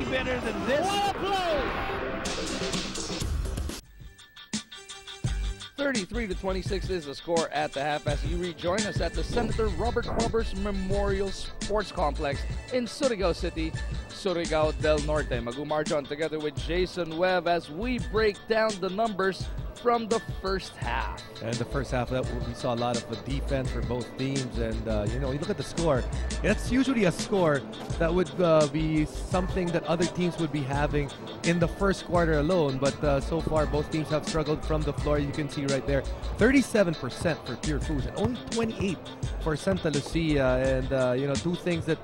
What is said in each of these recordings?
Better than this. 33-26 is the score at the half as you rejoin us at the Senator Robert Roberts Memorial Sports Complex in Surigao City, Surigao del Norte. Magumarjon together with Jason Webb as we break down the numbers from the first half. And the first half, we saw a lot of defense for both teams, and you look at the score. It's usually a score that would be something that other teams would be having in the first quarter alone. But so far, both teams have struggled from the floor. You can see right there, 37% for Pure Foods and only 28 for Santa Lucia. And two things that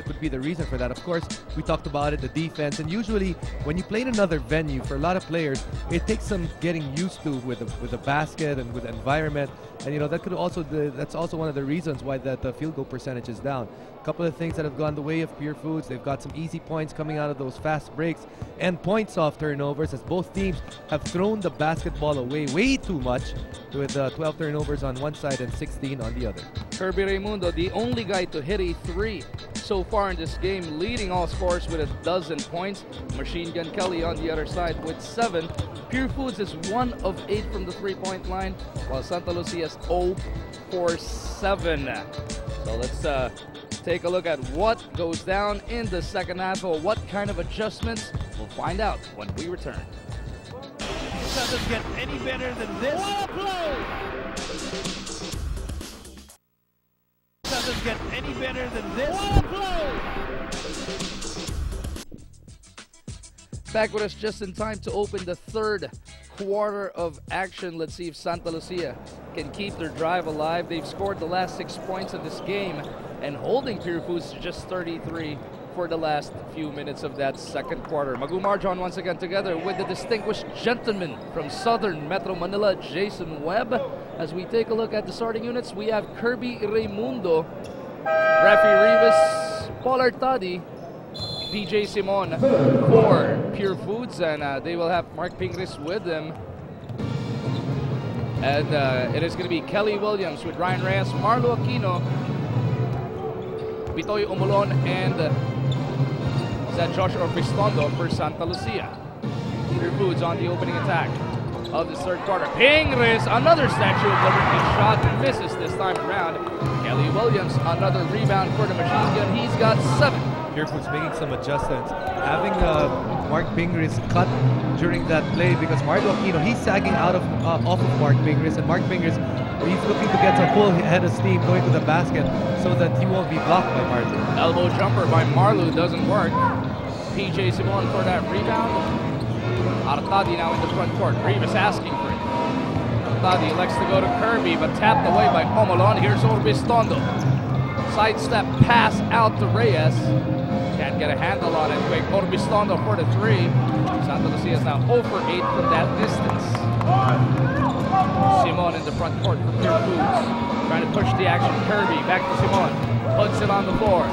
could be the reason for that. Of course, we talked about it, the defense. And usually, when you play in another venue, for a lot of players, it takes some getting used to with the basket and with the environment, and that could also that's also one of the reasons why that field goal percentage is down. A couple of things that have gone the way of Pure Foods. They've got some easy points coming out of those fast breaks and points off turnovers, as both teams have thrown the basketball away way too much, with 12 turnovers on one side and 16 on the other. Kirby Raimundo, the only guy to hit a three so far in this game, leading all scorers with 12 points. Machine Gun Kelly on the other side with 7. Pure Foods is 1 of 8 from the three-point line, while Santa Lucia is 0 for 7. So let's take a look at what goes down in the second half, or what kind of adjustments. We'll find out when we return. Doesn't get any better than this. Doesn't get any better than this. Back with us just in time to open the third quarter of action. Let's see if Santa Lucia can keep their drive alive. They've scored the last 6 points of this game and holding Pure Foods to just 33 for the last few minutes of that second quarter. Magumarjon once again together with the distinguished gentleman from Southern Metro Manila, Jason Webb. As we take a look at the starting units, we have Kirby Raimundo, Rafi Rivas, Paul Artadi, PJ Simon for Pure Foods, and they will have Mark Pingris with them. And it is going to be Kelly Williams with Ryan Reyes, Marlo Aquino, Bitoy Umulon, and Joshua Pistondo for Santa Lucia. Pure Foods on the opening attack of this third quarter. Pingris, another Statue of Liberty shot, misses this time around. Kelly Williams, another rebound for the machine gun. He's got 7. Pure Foods making some adjustments, having Mark Pingris cut during that play, because Marlo Aquino, he's sagging out of off of Mark Pingris, and Mark Pingris, he's looking to get a full head of steam going to the basket so that he won't be blocked by Marlo. Elbow jumper by Marlo doesn't work. PJ Simon for that rebound. Artadi now in the front court. Rivas asking for it. Artadi elects to go to Kirby, but tapped away by Omolon. Here's Orbistondo. Sidestep pass out to Reyes. Can't get a handle on it quick. Orbistondo for the 3. Santa Lucia is now 0 for 8 from that distance. Simon in the front court for Pure Foods. Trying to push the action. Kirby back to Simon. Puts it on the floor.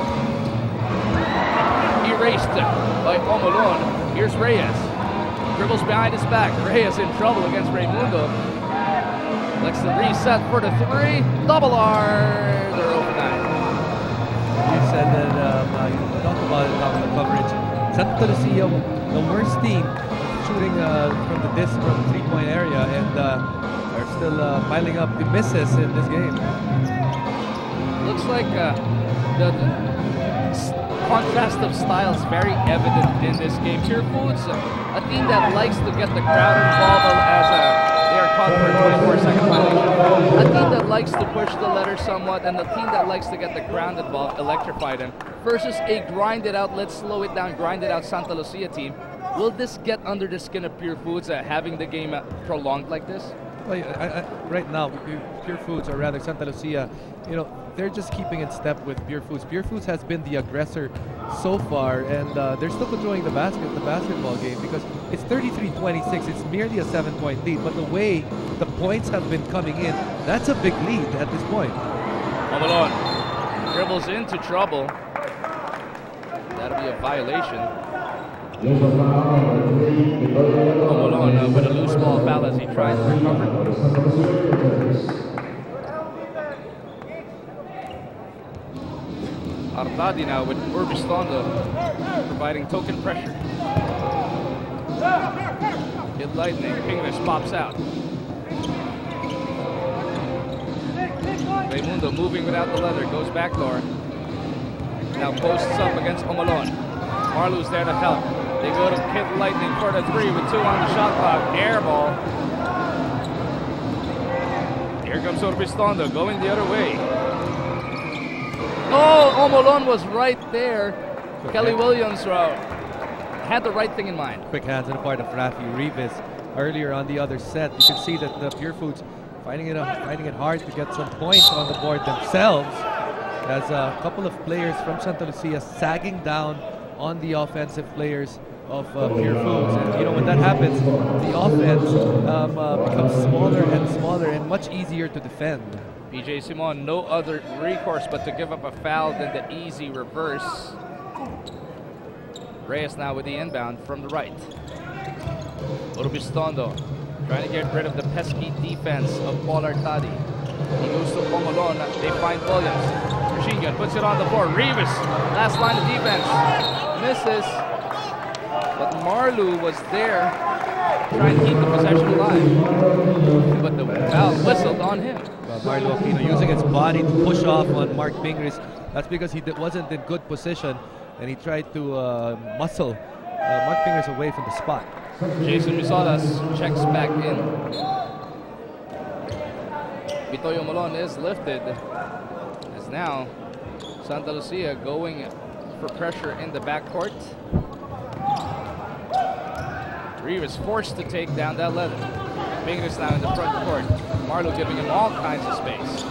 Erased by Omolon. Here's Reyes. Dribbles behind his back. Reyes in trouble against Raimundo. Likes the reset for the 3. Double R. They're 0 for 9. You said that you talked about it on the coverage. Santa Lucia, the worst team, shooting from the three-point area, and are still piling up the misses in this game. Looks like the contrast of styles very evident in this game. Pure Foods, a team that likes to get the crowd involved as they are caught for a 24-second violation. A team that likes to push the letter somewhat, and a team that likes to get the ground involved, electrify them, versus a grind it out, let's slow it down, grind it out Santa Lucia team. Will this get under the skin of Pure Foods, having the game prolonged like this? Well, right now, Pure Foods, or rather Santa Lucia, they're just keeping in step with Pure Foods. Pure Foods has been the aggressor so far, and they're still controlling the basketball game, because it's 33-26. It's merely a 7-point lead, but the way the points have been coming in, that's a big lead at this point. Omolon dribbles into trouble. That'll be a violation. Omolon with a loose ball foul as he tries to recover. Artadi now with Urbistondo providing token pressure. Kid Lightning, English pops out. Raimundo moving without the leather, goes backdoor. Now posts up against Omalon. Marlu's there to help. They go to Kid Lightning for the 3 with 2 on the shot clock. Air ball. Here comes Urbistondo going the other way. Oh, Omalon was right there. Kelly Williams had the right thing in mind. Quick hands on the part of Rafi Rivas. Earlier on the other set, you can see that the Pure Foods finding it hard to get some points on the board themselves, as a couple of players from Santa Lucia sagging down on the offensive players of Pure Foods. And you know, when that happens, the offense becomes smaller and smaller and much easier to defend. PJ Simon, no other recourse but to give up a foul than the easy reverse. Reyes now with the inbound from the right. Urbistondo trying to get rid of the pesky defense of Paul Artadi. He goes to Omalon. They find Williams. Machine gun puts it on the floor. Rivas, last line of defense, misses. But Marlu was there trying to keep the possession alive. But the foul whistled on him. Marlu Aquino using his body to push off on Mark Pingris. That's because he wasn't in good position, and he tried to muscle Mark Pingris away from the spot. Jason Misolas checks back in. Vitoyo Malon is lifted. As now Santa Lucia going for pressure in the backcourt. Rivas forced to take down that leather. Pingris now in the front court. Marlu giving him all kinds of space.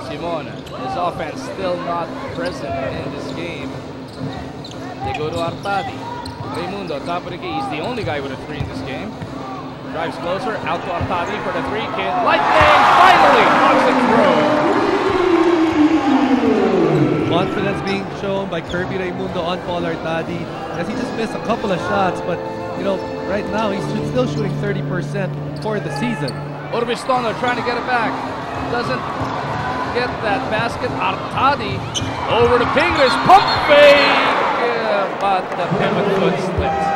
Simon, his offense still not present in this game. They go to Artadi. Raimundo, top of the key. He's the only guy with a 3 in this game. Drives closer, out to Artadi for the 3. Kid Lightning finally knocks it through. Confidence being shown by Kirby Raimundo on Paul Artadi, as he just missed a couple of shots, but you know, right now he's still shooting 30% for the season. Urbistondo trying to get it back. Doesn't get that basket. Artadi over to Pingris. Pump fake! But the pivot foot slipped.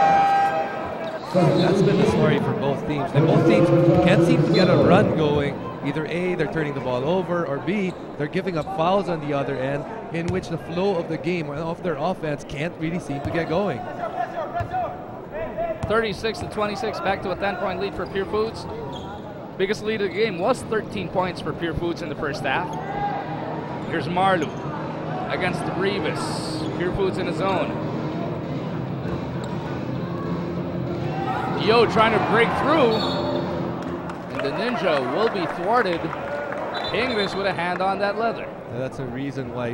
That's been the story for both teams. And both teams can't seem to get a run going. Either A, they're turning the ball over, or B, they're giving up fouls on the other end, in which the flow of the game or of their offense can't really seem to get going. 36-26, back to a 10-point lead for Pure Foods. Biggest lead of the game was 13 points for Pure Foods in the first half. Here's Marlu against Rivas. Pure Foods in his zone. Yo trying to break through, and the Ninja will be thwarted. Pingris with a hand on that leather. That's a reason why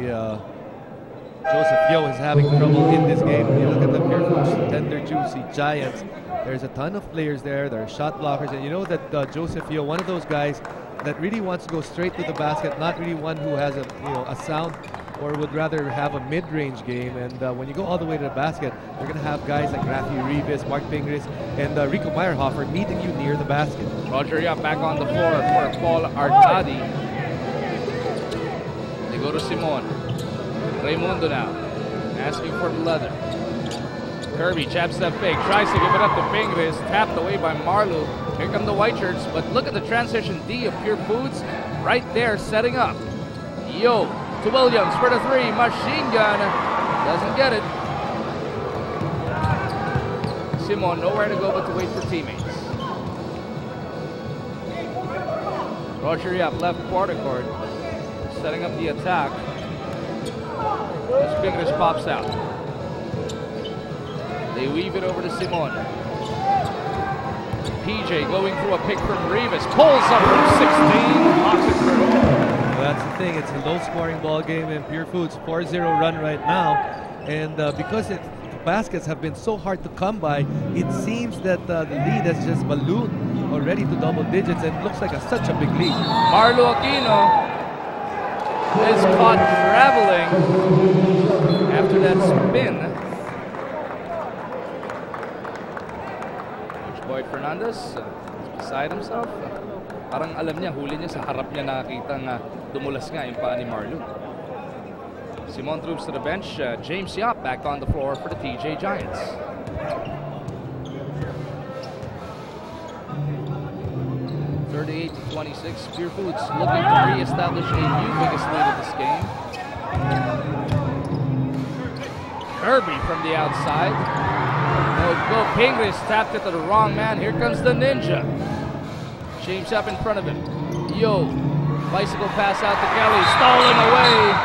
Joseph Yo is having trouble in this game. When you look at the Pure Foods Tender Juicy Giants, there's a ton of players there. There are shot blockers, and you know that Joseph Yo, one of those guys that really wants to go straight to the basket, not really one who has a sound or would rather have a mid-range game. And when you go all the way to the basket, you're going to have guys like Rafi Rivas, Mark Pingris, and Rico Meyerhofer meeting you near the basket. Roger Yap back on the floor for Paul Artadi. They go to Simon. Raimundo now, asking for the leather. Kirby, jab step fake, tries to give it up to Pingris, tapped away by Marlu. Here come the white shirts, but look at the transition D of Pure Foods right there setting up. Yo to Williams for the 3, machine gun, doesn't get it. Simon nowhere to go but to wait for teammates. Roger Yap left quarter court, setting up the attack. As Pingris pops out. They weave it over to Simon. PJ going through a pick from Rivas, pulls up from 16, knocks it through. Well, that's the thing, it's a low-scoring ball game, and Pure Foods 4-0 run right now. And because the baskets have been so hard to come by, it seems that the lead has just ballooned already to double digits, and it looks like such a big lead. Marlu Aquino is caught traveling after that spin. Coach Boyd Fernandez is beside himself. Parang alam niya, huli niya sa harap niya nakakita nga dumulas nga yung paa ni Marlu. Simon Troops to the bench. James Yap back on the floor for the TJ Giants. (38-26). Pure Foods looking to re-establish a new biggest lead of this game. Kirby from the outside. Go Pingris tapped it to the wrong man. Here comes the Ninja. James Yap in front of him. Yo, bicycle pass out to Kelly. Stolen away.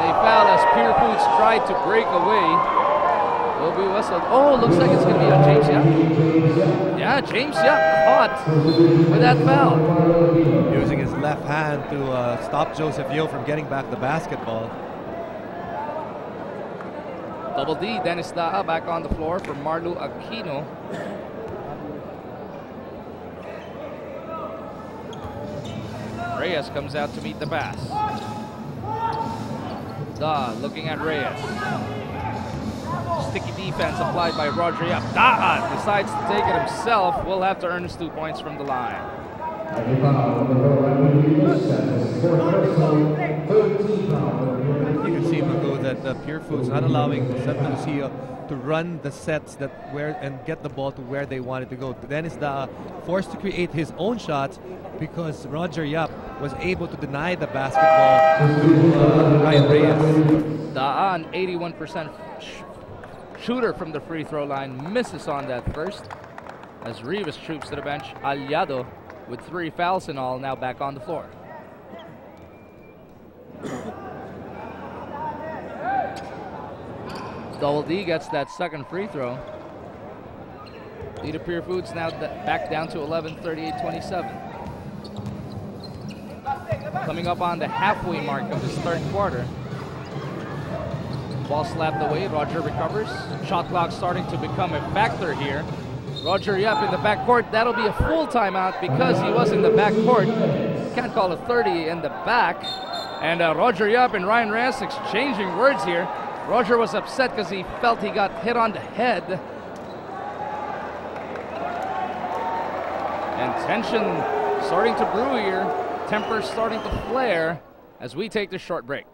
They foul as Pure Foods tried to break away. Will be whistled. Oh, looks like it's going to be on James Yap. Yeah, James Yap caught with that foul. Using his left hand to stop Joseph Yo from getting back the basketball. Double D, Dennis Daa back on the floor for Marlu Aquino. Reyes comes out to meet the pass. Daa looking at Reyes. Sticky defense applied by Roger Yap. Daa decides to take it himself. Will have to earn his 2 points from the line. You can see, Mago, that Pure Foods not allowing Santa Lucia to run the sets and get the ball to where they wanted to go. Dennis Daa forced to create his own shots because Roger Yap was able to deny the basketball to Ryan Reyes. Daa, an 81% shooter from the free throw line, misses on that first. As Rivas troops to the bench, Aliado with 3 fouls in all, now back on the floor. Double D gets that second free throw. Lead of Pure Foods now back down to 11, 38-27. Coming up on the halfway mark of this third quarter. Ball slapped away, Roger recovers. Shot clock starting to become a factor here. Roger Yap in the backcourt. That'll be a full timeout because he was in the backcourt. Can't call a 30 in the back. And Roger Yap and Ryan Reyes exchanging words here. Roger was upset because he felt he got hit on the head. And tension starting to brew here. Temper starting to flare as we take this short break.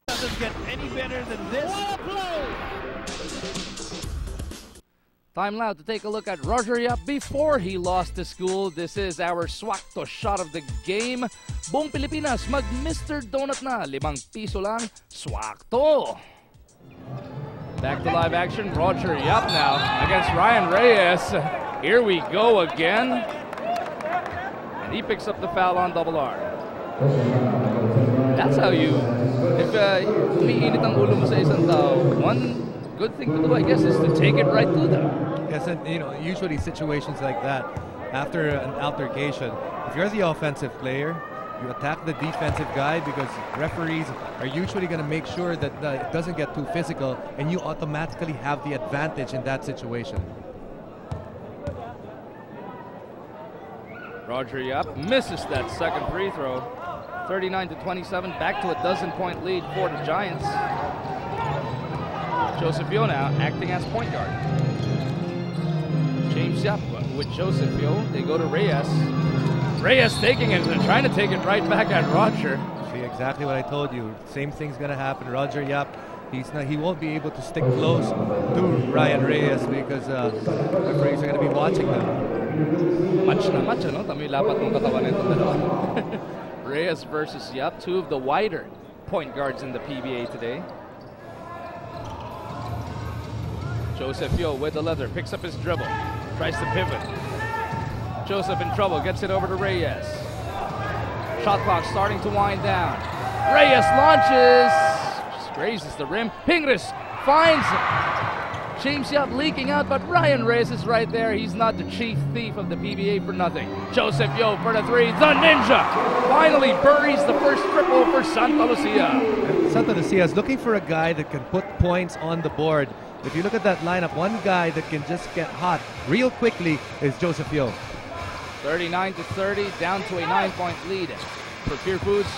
Doesn't get any better than this. Time now to take a look at Roger Yap before he lost to school. This is our swakto shot of the game. Buong Pilipinas mag Mr. Donut na. 5 piso lang. Swakto. Back to live action. Roger Yap now against Ryan Reyes. Here we go again. And he picks up the foul on Double R. That's how you, if umiinit ang ulo mo sa isang tao, one good thing to do, I guess, is to take it right to them. Yes, and usually situations like that, after an altercation, if you're the offensive player, you attack the defensive guy because referees are usually going to make sure that it doesn't get too physical, and you automatically have the advantage in that situation. Roger Yap misses that second free throw. 39-27, back to a 12-point lead for the Giants. Joseph Yo now acting as point guard. James Yap with Joseph Yo. They go to Reyes. Reyes taking it and trying to take it right back at Roger. See, exactly what I told you. Same thing's going to happen. Roger Yap, he won't be able to stick close to Ryan Reyes because referees are going to be watching them. Match na match, no? Tama yung lapat ng katawan nitong dalawa. Reyes versus Yap, 2 of the wider point guards in the PBA today. Joseph Yo with the leather, picks up his dribble, tries to pivot. Joseph in trouble, gets it over to Reyes. Shot clock starting to wind down. Reyes launches, just grazes the rim. Pingris finds James Yap leaking out, but Ryan Reyes is right there. He's not the chief thief of the PBA for nothing. Joseph Yo for the 3. The Ninja finally buries the first triple for Santa Lucia. Santa Lucia is looking for a guy that can put points on the board. If you look at that lineup, one guy that can just get hot real quickly is Joseph Yo. 39-30, down to a 9-point lead for Pure Foods.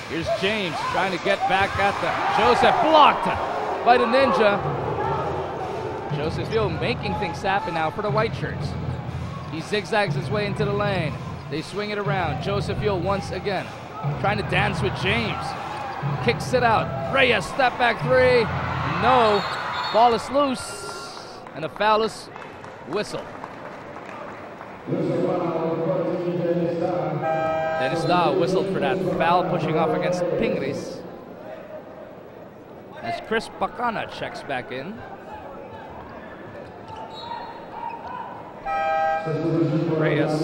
Here's James trying to get back at the Joseph, blocked by the Ninja. Joseph Yo making things happen now for the white shirts. He zigzags his way into the lane. They swing it around. Joseph Yo once again trying to dance with James. Kicks it out. Reyes, step back three. No. Ball is loose. And a foul-less whistle. Dennis Da whistled for that foul, pushing off against Pingris. As Chris Bacana checks back in. Reyes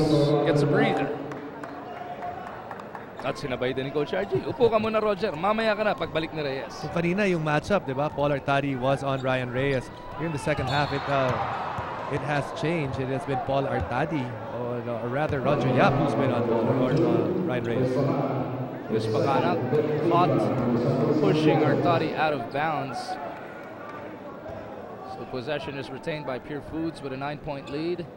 gets a breather. At sinabay din ni Coach RG. Upo ka muna, Roger. Mamaya ka na pagbalik ni Reyes. So kanina yung matchup, di ba? Paul Artadi was on Ryan Reyes. Here in the second half, it has changed. It has been Paul Artadi, or rather Roger Yap, who's been on Ryan Reyes. Chris Bacana caught pushing Artadi out of bounds. So possession is retained by Pure Foods with a 9-point lead.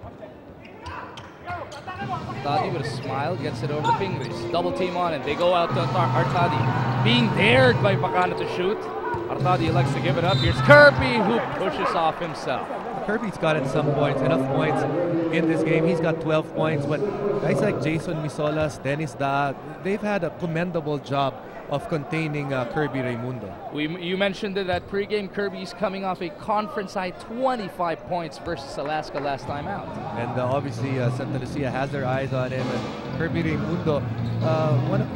Artadi with a smile gets it over to Pingris. Double team on it. They go out to Artadi. Being dared by Bacana to shoot. Artadi elects to give it up. Here's Kirby who pushes off himself. Kirby's gotten some points, enough points in this game. He's got 12 points, but guys like Jason Misolas, Dennis Da, they've had a commendable job of containing Kirby Raimundo. You mentioned it at pregame. Kirby's coming off a conference high 25 points versus Alaska last time out. And obviously Santa Lucia has their eyes on him. And Kirby Raimundo, one of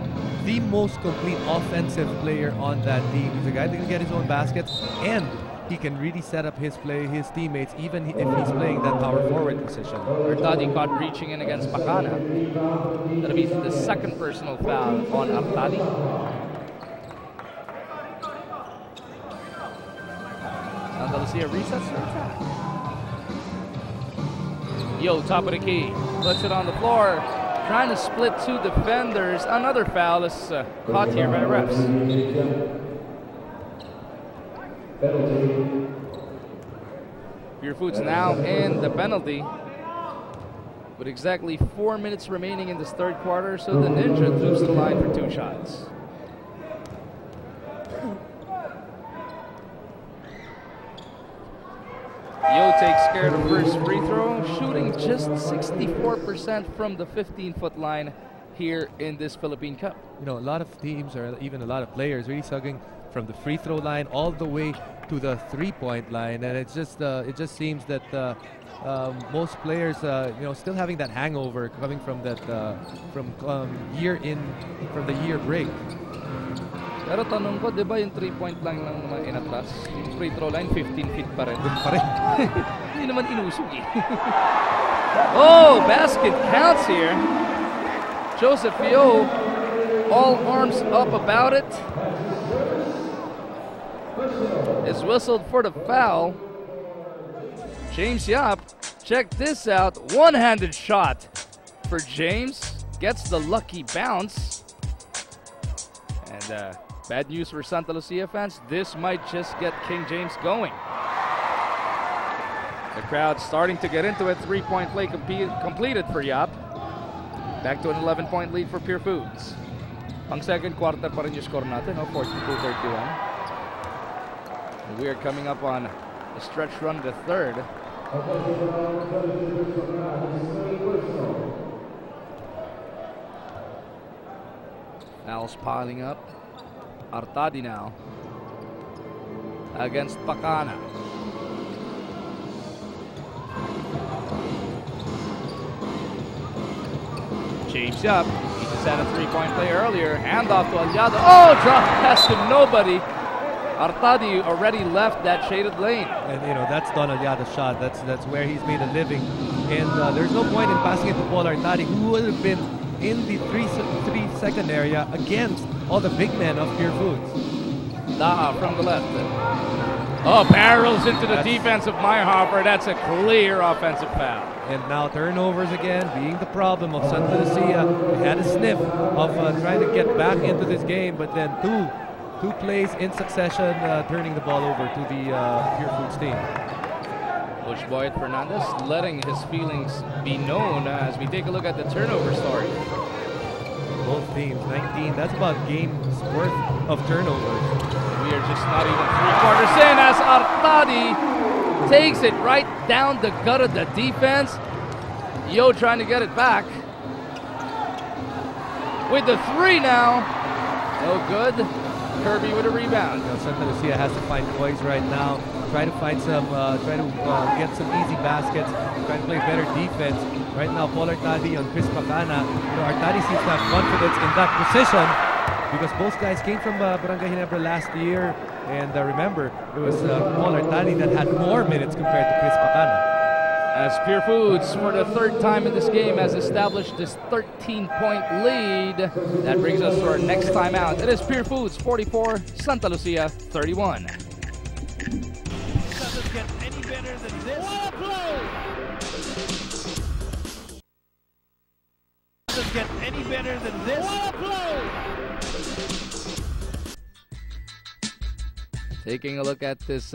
the most complete offensive player on that team. He's a guy that can get his own baskets, and he can really set up his teammates, even if he's playing that power forward position. Artadi caught reaching in against Bacana. That'll be the second personal foul on Artadi. Santa Lucia resets their attack. Yo, top of the key. Puts it on the floor. Trying to split two defenders. Another foul is caught here by the refs. Pure Foods now in the penalty. With exactly 4 minutes remaining in this third quarter, so the Ninja moves to the line for 2 shots. Yo takes care of the first free throw, shooting just 64% from the 15-foot line here in this Philippine Cup. You know, a lot of teams, or even a lot of players, really struggling from the free throw line all the way to the three-point line, and it just seems that most players, you know, still having that hangover coming from that from the year break. Pero tanong ko, di ba yung 3-point line lang naman inatras? Yung free throw line, 15 feet pa rin. Hindi naman inusog eh. Oh, basket counts here. Joseph Yo, all arms up about it. Is whistled for the foul. James Yap, check this out. One-handed shot for James. Gets the lucky bounce. And bad news for Santa Lucia fans. This might just get King James going. The crowd starting to get into it. 3-point play completed for Yap. Back to an 11-point lead for Pure Foods. Pang second quarter pa rin yung score natin, 42-31. We are coming up on a stretch run to third. Fouls piling up. Artadi now against Bacana. James Yap. He just had a 3-point play earlier. Handoff to Aliado. Oh, drop pass to nobody. Artadi already left that shaded lane. And you know, that's Don Aliado's shot. That's where he's made a living. And there's no point in passing it to Paul Artadi, who would have been in the 3-second area against all the big men of Pure Foods. Daha from the left. Oh, barrels into the defense of Meyerhofer. That's a clear offensive foul. And now turnovers again being the problem of Santa Lucia. They had a sniff of trying to get back into this game, but then two plays in succession turning the ball over to the Pure Foods team. Coach Boyd Fernandez letting his feelings be known as we take a look at the turnover story. Both teams, 19. That's about game's worth of turnovers. We are just not even 3 quarters in as Artadi takes it right down the gut of the defense. Yo trying to get it back. with the three now. No good. Kirby with a rebound. You know, Santa Lucia has to find poise right now. Try to find some, get some easy baskets. Try to play better defense. Right now, Paul Artadi on Chris Bacana. You know, Artadi seems to have confidence in that position because both guys came from Barangay Ginebra last year. And remember, it was Paul Artadi that had more minutes compared to Chris Bacana. As Pure Foods, for the third time in this game, has established this 13-point lead. That brings us to our next timeout. It is Pure Foods 44, Santa Lucia 31. Doesn't get any better than this. What a play! Doesn't get any better than this. What a play! Taking a look at this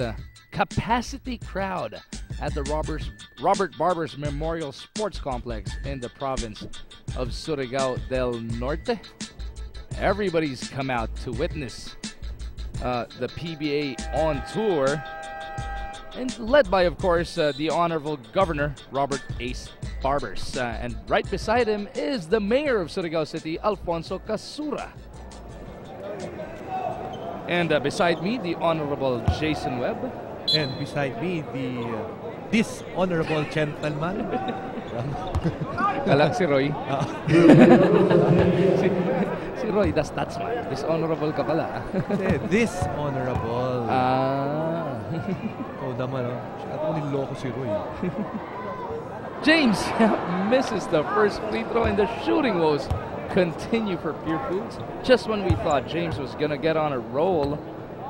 capacity crowd at the Robert Barbers Memorial Sports Complex in the province of Surigao del Norte. Everybody's come out to witness the PBA on tour, and led by, of course, the Honorable Governor Robert Ace Barbers. And right beside him is the Mayor of Surigao City, Alfonso Casura. And beside me, the Honorable Jason Webb. And beside me, this honorable gentleman. Kala si Roy. si Roy, the statsman. This honorable ka pala. This honorable. Oh, naman, oh. Ako niloko si Roy. James misses the first free throw, and the shooting woes continue for Pure Foods. Just when we thought James was gonna get on a roll,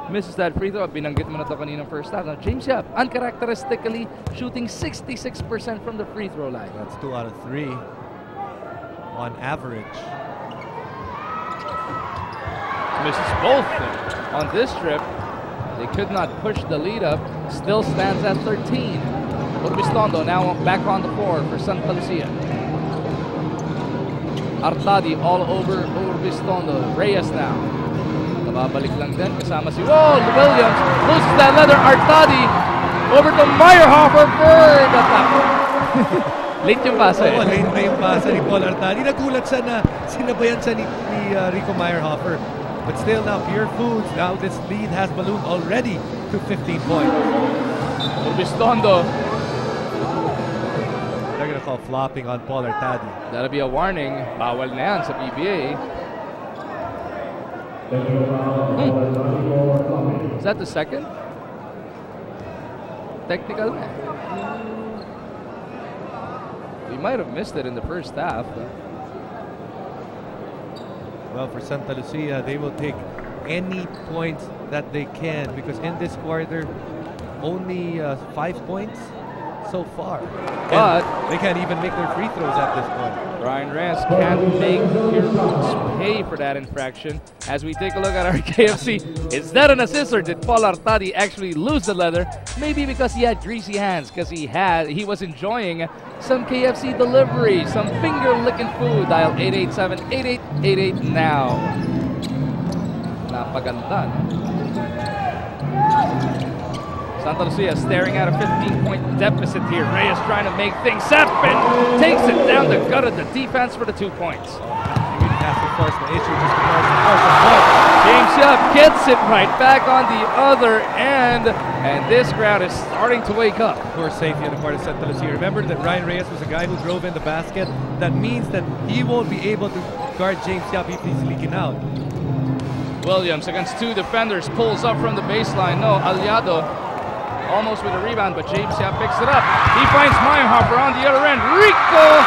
misses that free throw. Binanggit mo na to kanina first half. Now, James Yap, uncharacteristically shooting 66% from the free throw line. That's 2 out of 3 on average. Misses both on this trip. They could not push the lead up. Still stands at 13. Urbistondo now back on the floor for Santa Lucia. Artadi all over Urbistondo. Reyes now. Babalik lang din kasama si Williams. Loses that leather. Artadi over to Meyerhofer for the top. Late yung pasa eh. Late na yung pasa ni Paul Artadi. Nagulat siya na sinabayan siya ni Rico Meyerhofer. But still now, Pure Foods, now this lead has ballooned already to 15 points. Urbistondo. They're going to call flopping on Paul Artadi. That'll be a warning. Bawal na yan sa PBA. Is that the second? Technical? We might have missed it in the first half. Well, for Santa Lucia, they will take any points that they can because in this quarter, only 5 points so far. But they can't even make their free throws at this point. Ryan Rance can't make Pure Foods pay for that infraction. As we take a look at our KFC, is that an assist or did Paul Artadi actually lose the leather? Maybe because he had greasy hands, because he was enjoying some KFC delivery, some finger-licking food. Dial 887-8888 now. Napaganda. Santa Lucia staring at a 15-point deficit here. Reyes trying to make things happen. Takes it down the gut of the defense for the 2 points. You really have to force the issue just because of the point. James Yap gets it right back on the other end. And this crowd is starting to wake up. Poor safety on the part of Santa Lucia. Remember that Ryan Reyes was a guy who drove in the basket. That means that he won't be able to guard James Yap if he's leaking out. Williams against 2 defenders. Pulls up from the baseline. No, Aliado almost with a rebound, but James Yap picks it up. He finds Meyerhofer on the other end. Rico!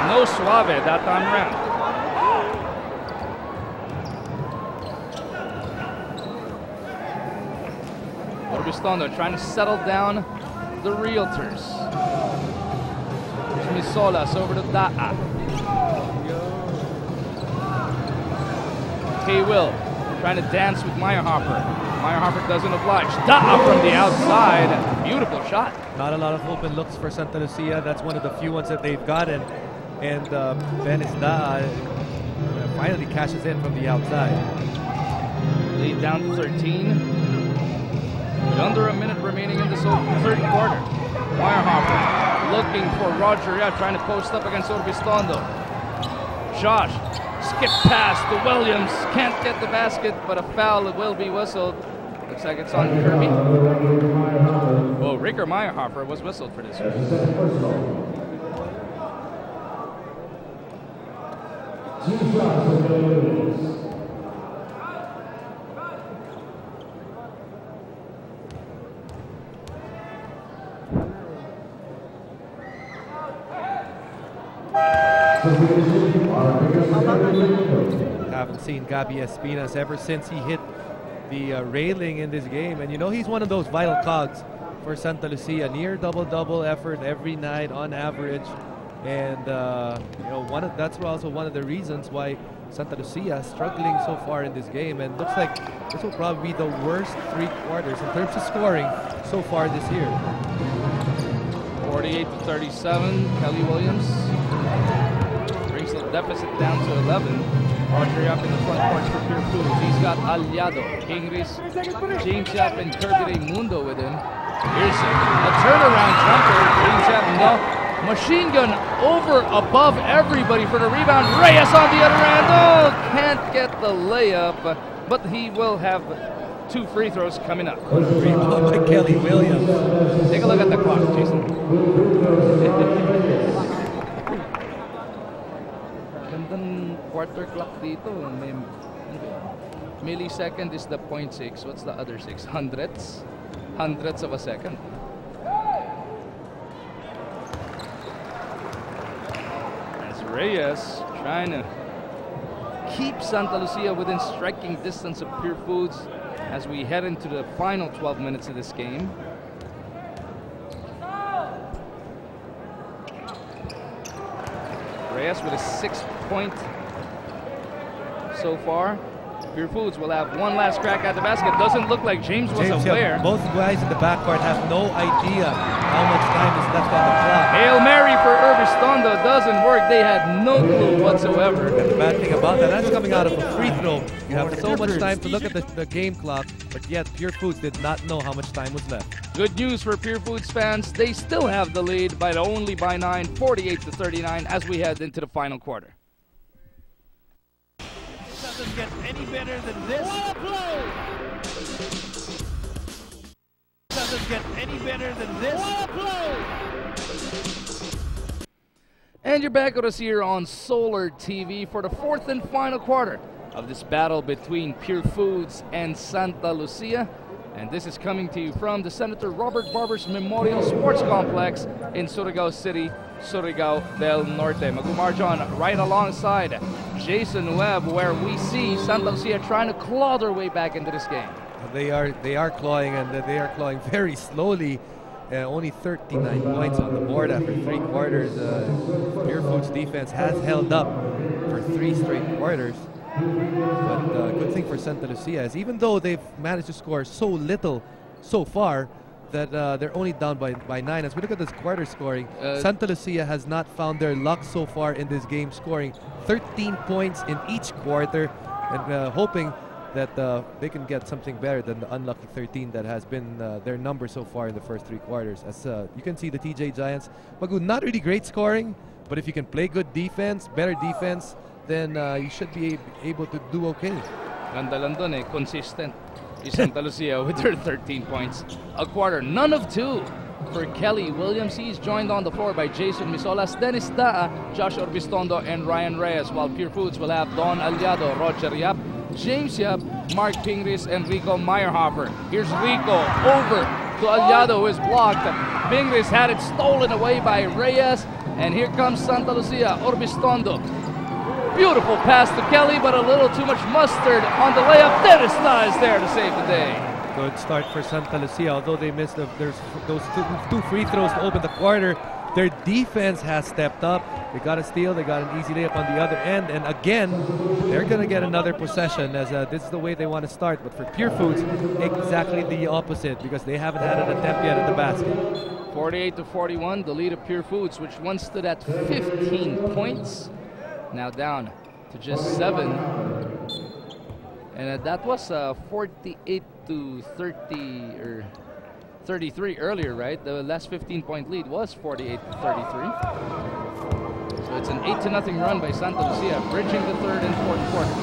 No suave that time around. Urbistondo trying to settle down the Realtors. There's Misolas over to Da'a. K-Will trying to dance with Meyerhofer. Meyerhofer doesn't oblige. Da'a from the outside. Beautiful shot. Not a lot of open looks for Santa Lucia. That's one of the few ones that they've gotten. And Dennis Da'a finally cashes in from the outside. Lead down to 13. With under a minute remaining in this third quarter. Meyerhofer looking for Roger. Yeah, trying to post up against Urbistondo. Josh Wicked pass to Williams. Can't get the basket, but a foul will be whistled. Looks like it's on Kirby. Oh, Ricker Meyerhofer was whistled for this. Haven't seen Gabi Espinas ever since he hit the railing in this game, and you know he's one of those vital cogs for Santa Lucia. Near double-double effort every night on average, and you know that's also one of the reasons why Santa Lucia is struggling so far in this game, and looks like this will probably be the worst 3 quarters in terms of scoring so far this year. 48-37, Kelly Williams brings the deficit down to 11. Audrey up in the front court for Pure Foods. He's got Aliado, Kingris, James Yap, and Kirby Mundo with him. Here's a turnaround jumper. James Yap, no. Machine gun over, above everybody for the rebound. Reyes on the other end. Oh, can't get the layup, but he will have 2 free throws coming up. Rebound by Kelly Williams. Take a look at the clock, Jason. Gandang quarter clock dito. Millisecond is the 0.6. What's the other 6? Hundredths? Hundredths of a second. As Reyes trying to keep Santa Lucia within striking distance of Pure Foods as we head into the final 12 minutes of this game. Reyes with a 6-point so far. Pure Foods will have one last crack at the basket. Doesn't look like James was aware. Both guys in the backcourt have no idea how much time is left on the clock. Hail Mary for Urbistondo doesn't work. They had no clue whatsoever. And the bad thing about that's coming out of a free throw. You have so much time to look at the game clock, but yet Pure Foods did not know how much time was left. Good news for Pure Foods fans. They still have the lead, but only by 9, 48-39 as we head into the final quarter. Doesn't get any better than this. Doesn't get any better than this. And you're back with us here on Solar TV for the 4th and final quarter of this battle between Pure Foods and Santa Lucia. And this is coming to you from the Senator Robert Barbers Memorial Sports Complex in Surigao City, Surigao del Norte. Magumarjon right alongside Jason Webb, where we see Santa Lucia trying to claw their way back into this game. They are clawing, and they are clawing very slowly. Only 39 points on the board after 3 quarters. Pure Foods defense has held up for 3 straight quarters. But good thing for Santa Lucia is even though they've managed to score so little so far, that they're only down by 9. As we look at this quarter scoring, Santa Lucia has not found their luck so far in this game, scoring 13 points in each quarter, and hoping that they can get something better than the unlucky 13 that has been their number so far in the first 3 quarters. As you can see, the TJ Giants, Magu, not really great scoring, but if you can play good defense, better defense, then you should be able to do okay. Ganda lang dun eh, consistent. Santa Lucia with her 13 points a quarter. None of 2 for Kelly Williams. He's joined on the floor by Jason Misolas, Dennis Daa, Josh Orbistondo, and Ryan Reyes, while Pure Foods will have Don Aliado, Roger Yap, James Yap, Mark Pingris, and Rico Meyerhofer. Here's Rico over to Aliado, who is blocked. Pingris had it stolen away by Reyes, and here comes Santa Lucia, Orbistondo. Beautiful pass to Kelly, but a little too much mustard on the layup. Dennis Daa is there to save the day. Good start for Santa Lucia, although they missed there's those two free throws to open the quarter. Their defense has stepped up. They got a steal, they got an easy layup on the other end, and again, they're going to get another possession, as this is the way they want to start. But for Pure Foods, exactly the opposite, because they haven't had an attempt yet at the basket. 48-41, the lead of Pure Foods, which once stood at 15 points. Now down to just 7, and that was 48-30 or 33 earlier, right? The last 15-point lead was 48-33. So It's an 8-0 run by Santa Lucia, bridging the third and fourth quarters.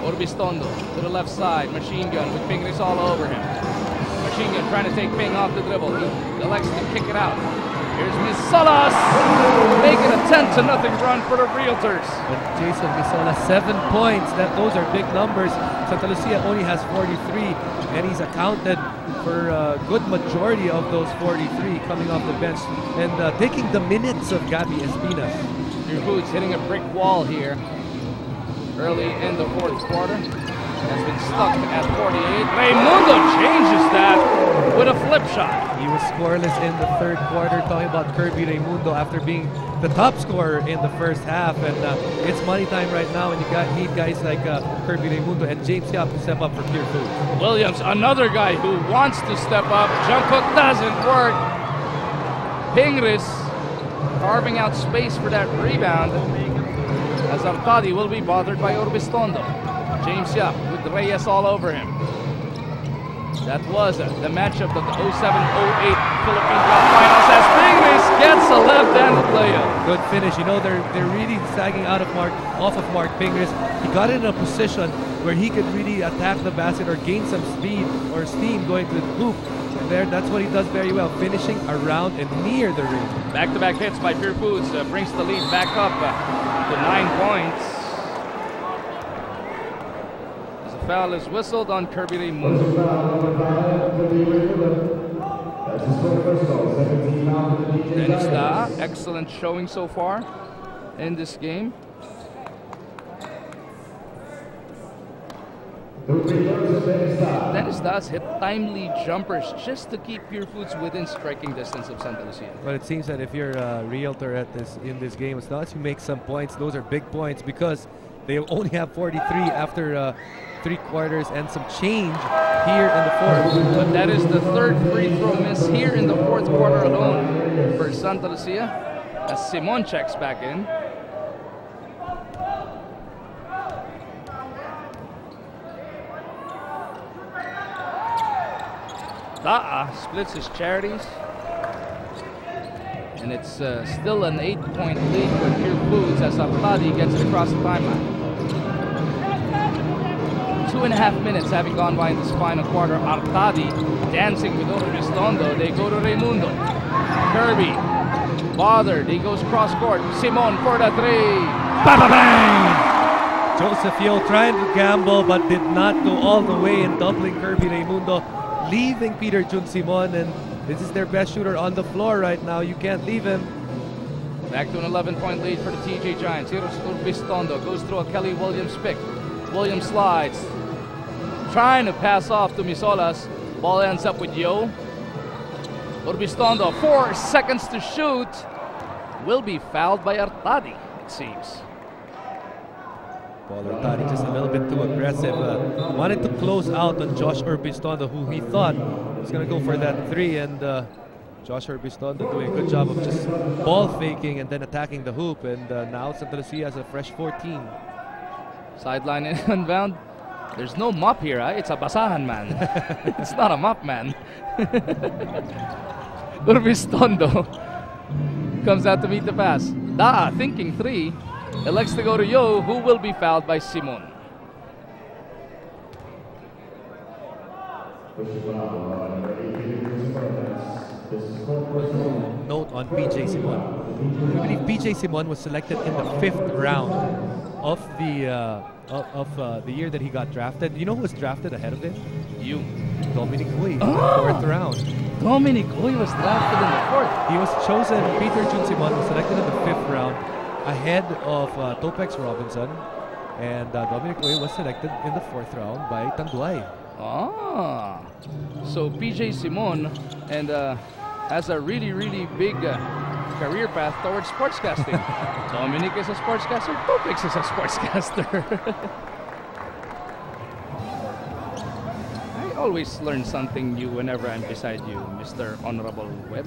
Orbistondo to the left side, machine gun with Pingris all over him. Machine gun trying to take Ping off the dribble. He elects to kick it out. Here's Misolas making a 10-0 run for the Realtors. But Jason Misola, 7 points. Those are big numbers. Santa Lucia only has 43, and he's accounted for a good majority of those 43 coming off the bench and taking the minutes of Gabby Espinas. Pure Foods hitting a brick wall here early in the fourth quarter. Has been stuck at 48. Raimundo changes that with a flip shot. He was scoreless in the third quarter. Talking about Kirby Raimundo after being the top scorer in the first half, and it's money time right now, and you need guys like Kirby Raimundo and James Yap to step up for Pure Foods. Williams, another guy who wants to step up. Jump hook doesn't work. Pingris carving out space for that rebound, as Artadi will be bothered by Orbistondo. James Yap with Reyes all over him. That was the matchup of the 07-08 Philippine Cup Finals as Pingris gets a left-handed layup. Good finish. You know, they're really sagging off of Mark Pingris. He got in a position where he could really attack the basket or gain some speed or steam going to the hoop. And that's what he does very well, finishing around and near the rim. Back-to-back hits by Pure Foods brings the lead back up to 9 points. Foul is whistled on Kirby Raimundo. Dennis Da, excellent showing so far in this game. Dennis Da's hit timely jumpers just to keep Pure Foods within striking distance of Santa Lucia. But it seems that if you're a realtor in this game, as long as you make some points, those are big points because they only have 43 after 3 quarters and some change here in the fourth. But that is the third free throw miss here in the fourth quarter alone for Santa Lucia as Simon checks back in. Da'a splits his charities, and it's still an 8-point lead for Pure Foods as Artadi gets it across the timeline. 2.5 minutes having gone by in this final quarter. Artadi dancing with Orbistondo. They go to Raimundo. Kirby bothered. He goes cross court. Simon for the 3. Ba-ba-bang! Joseph Yeo trying to gamble but did not go all the way in doubling Kirby Raimundo, leaving Peter Jun Simon, and this is their best shooter on the floor right now. You can't leave him. Back to an 11-point lead for the TJ Giants. Here's Orbistondo. Goes through a Kelly Williams pick. Williams slides. Trying to pass off to Misolas. Ball ends up with Yo. Orbistondo, 4 seconds to shoot. Will be fouled by Artadi, it seems. Well, Artadi just a little bit too aggressive. Wanted to close out on Josh Orbistondo, who he thought was going to go for that 3. And Josh Orbistondo doing a good job of just ball faking and then attacking the hoop. And now Santa Lucia has a fresh 14. Sideline inbound. There's no mop here, It's a basahan, man. It's not a mop, man. Orbistondo comes out to meet the pass. Da'a thinking 3. Elects to go to Yo, who will be fouled by Simon. Note on PJ Simon. I believe PJ Simon was selected in the 5th round of the year that he got drafted. You know who was drafted ahead of him? You. Dominic Uy, 4th round. Dominic Uy was drafted in the 4th. He was chosen, Peter Jun Simon was selected in the 5th round ahead of Topex Robinson, and Dominic Uy was selected in the 4th round by Tanduay. Ah, so PJ Simon and has a really big career path towards sportscasting. Dominic is a sportscaster, Topex is a sportscaster. I always learn something new whenever I'm beside you, Mr. Honorable Webb.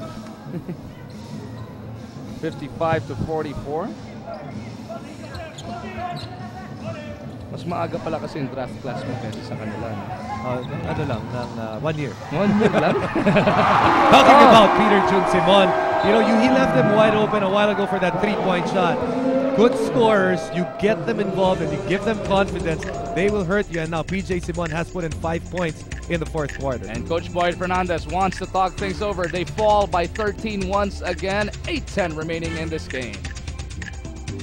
55-44. Mas maaga pala kasi yung draft class mo kasi sa kanila. Ano lang, ng 1 year. 1 year lang? Talking about Peter Jun Simon, You know, he left them wide open a while ago for that three-point shot. Good scorers, you get them involved and you give them confidence, they will hurt you. And now PJ Simon has put in 5 points in the fourth quarter. And Coach Boyd Fernandez wants to talk things over. They fall by 13 once again. 8:10 remaining in this game. It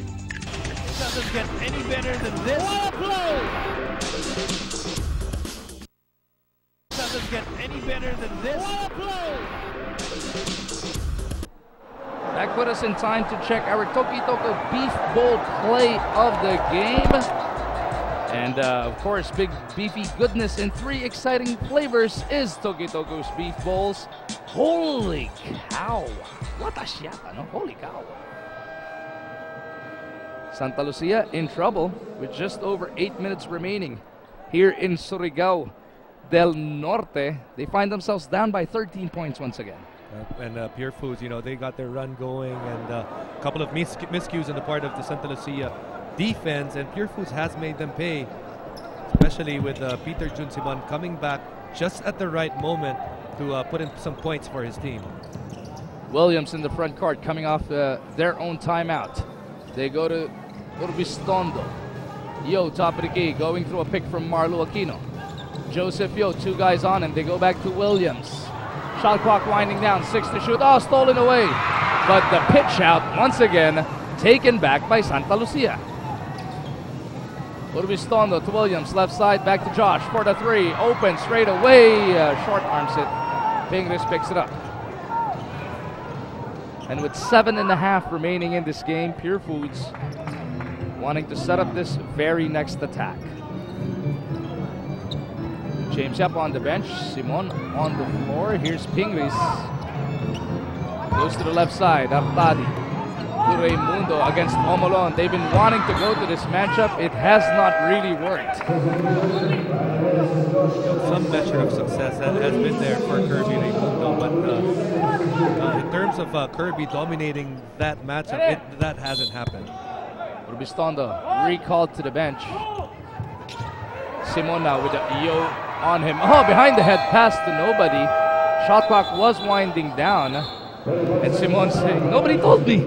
doesn't get any better than this. What a blow! It doesn't get any better than this. What a blow! That put us in time to check our Toki Toko Beef Bowl play of the game. And of course, big beefy goodness in 3 exciting flavors is Toki Toko's Beef Bowls. Holy cow! What a shiata, no? Holy cow! Santa Lucia in trouble with just over 8 minutes remaining. Here in Surigao del Norte, they find themselves down by 13 points once again. And Pure Foods, you know, they got their run going, and a couple of miscues on the part of the Santa Lucia defense, and Pure Foods has made them pay, especially with Peter Junsimon coming back just at the right moment to put in some points for his team. Williams in the front court coming off their own timeout. They go to Urbistondo. Yo, top of the key, going through a pick from Marlo Aquino. Joseph Yo, 2 guys on him. They go back to Williams. Shot clock winding down, 6 to shoot. Oh, stolen away. But the pitch out, once again, taken back by Santa Lucia. Urbistondo to Williams, left side, back to Josh for the 3. Open straight away. Short arms it. Pingris picks it up. And with 7.5 remaining in this game, Pure Foods wanting to set up this very next attack. James Yap on the bench, Simon on the floor. Here's Pingris. Goes to the left side, Artadi to Raimundo against Omolon. They've been wanting to go to this matchup. It has not really worked. Some measure of success has been there for Kirby Raimundo, but in terms of Kirby dominating that matchup, that hasn't happened. Urbistondo recalled to the bench. Simon now with a yo on him. Oh, behind the head pass to nobody. Shot clock was winding down. And Simon saying, nobody told me.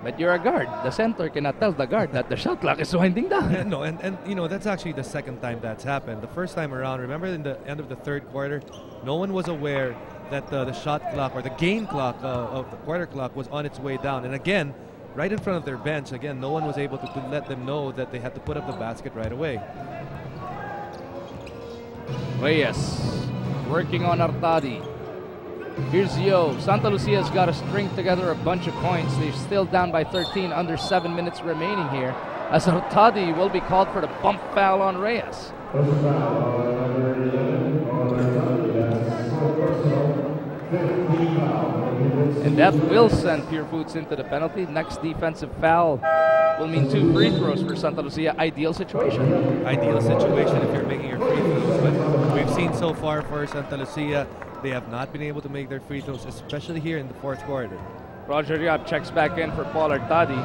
But you're a guard. The center cannot tell the guard that the shot clock is winding down. Yeah, no, and you know, that's actually the second time that's happened. The first time around, remember in the end of the third quarter, no one was aware that the shot clock or the game clock of the quarter clock was on its way down. And again, right in front of their bench, again, no one was able to let them know that they had to put up the basket right away. Reyes working on Artadi. Here's Yo. Santa Lucia's got to string together a bunch of points. They're still down by 13, under 7 minutes remaining here, as Artadi will be called for the bump foul on Reyes. And that will send Pure Foods into the penalty. Next defensive foul will mean 2 free throws for Santa Lucia. Ideal situation. Ideal situation if you're making your free throws. But we've seen so far for Santa Lucia, they have not been able to make their free throws, especially here in the fourth quarter. Roger Yap checks back in for Paul Artadi.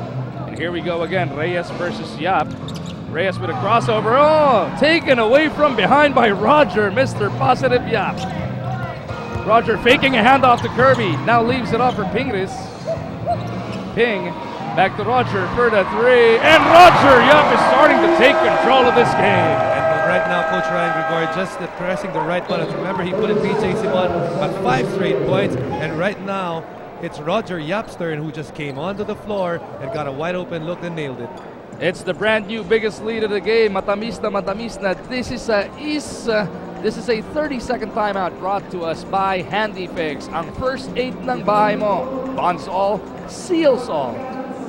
And here we go again, Reyes versus Yap. Reyes with a crossover. Oh, taken away from behind by Roger, Mr. Positive Yap. Roger faking a handoff to Kirby. Now leaves it off for Pingris. Ping back to Roger for the 3. And Roger Yap is starting to take control of this game. And right now, Coach Ryan Gregorio just pressing the right buttons. Remember, he put in PJ Simon at 5 straight points. And right now, it's Roger Yap's turn, who just came onto the floor and got a wide open look and nailed it. It's the brand new biggest lead of the game. Matamis na. This is a 30-second timeout brought to us by Handy Fix. Ang first 8 ng bahay mo. Bonds all, seals all.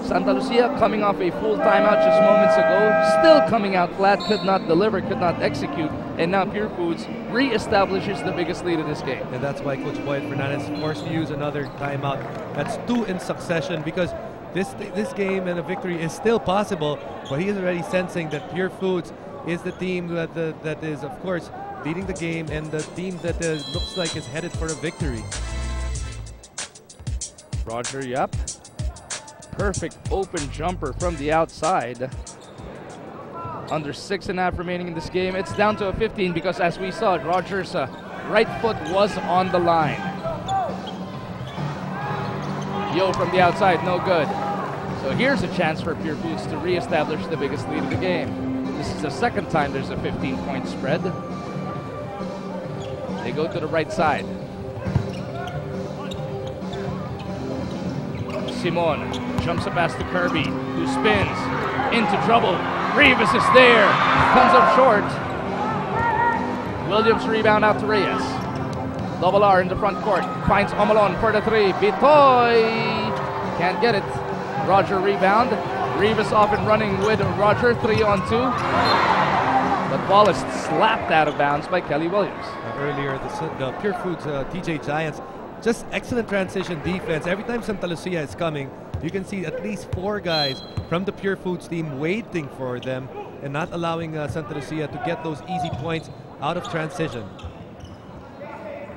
Santa Lucia coming off a full timeout just moments ago. Still coming out flat, could not deliver, could not execute. And now Pure Foods re-establishes the biggest lead of this game. And that's why Coach Boyd Fernandez forced to use another timeout. That's 2 in succession, because this game and a victory is still possible, but he is already sensing that Pure Foods is the team that is, of course, leading the game, and the team that looks like is headed for a victory. Roger Yap, perfect open jumper from the outside. Under 6.5 remaining in this game. It's down to a 15 because, as we saw, Roger's right foot was on the line. Yo from the outside, no good. So here's a chance for Pure Foods to re-establish the biggest lead of the game. This is the second time there's a 15-point spread. They go to the right side. Simon jumps up past to Kirby, who spins into trouble. Rivas is there, comes up short. Williams rebound out to Reyes. Double R in the front court, finds Omalon for the three. Bitoy can't get it. Roger rebound. Rivas off and running with Roger, 3-on-2. But ball is slapped out of bounds by Kelly Williams. Earlier, the Pure Foods TJ Giants, just excellent transition defense. Every time Santa Lucia is coming, you can see at least 4 guys from the Pure Foods team waiting for them and not allowing Santa Lucia to get those easy points out of transition.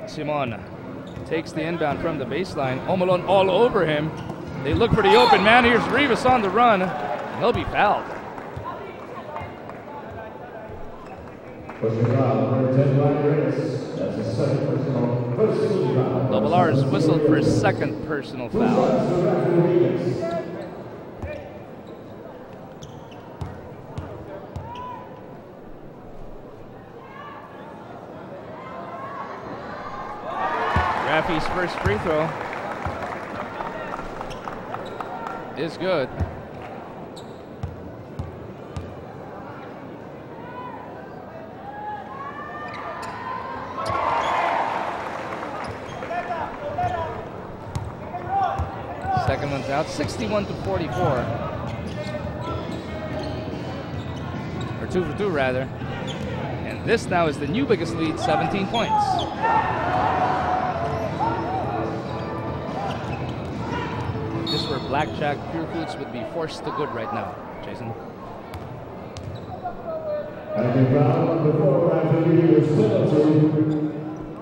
Simon takes the inbound from the baseline. Omalon all over him. They look for the open man. Here's Rivas on the run. He'll be fouled. Double R is whistled for a second personal foul. Rafi's first free throw is good. Second one's out, 61-44. Or 2 for 2 rather. And this now is the new biggest lead, 17 points. This were blackjack, Pure Foods would be forced to good right now. Jason.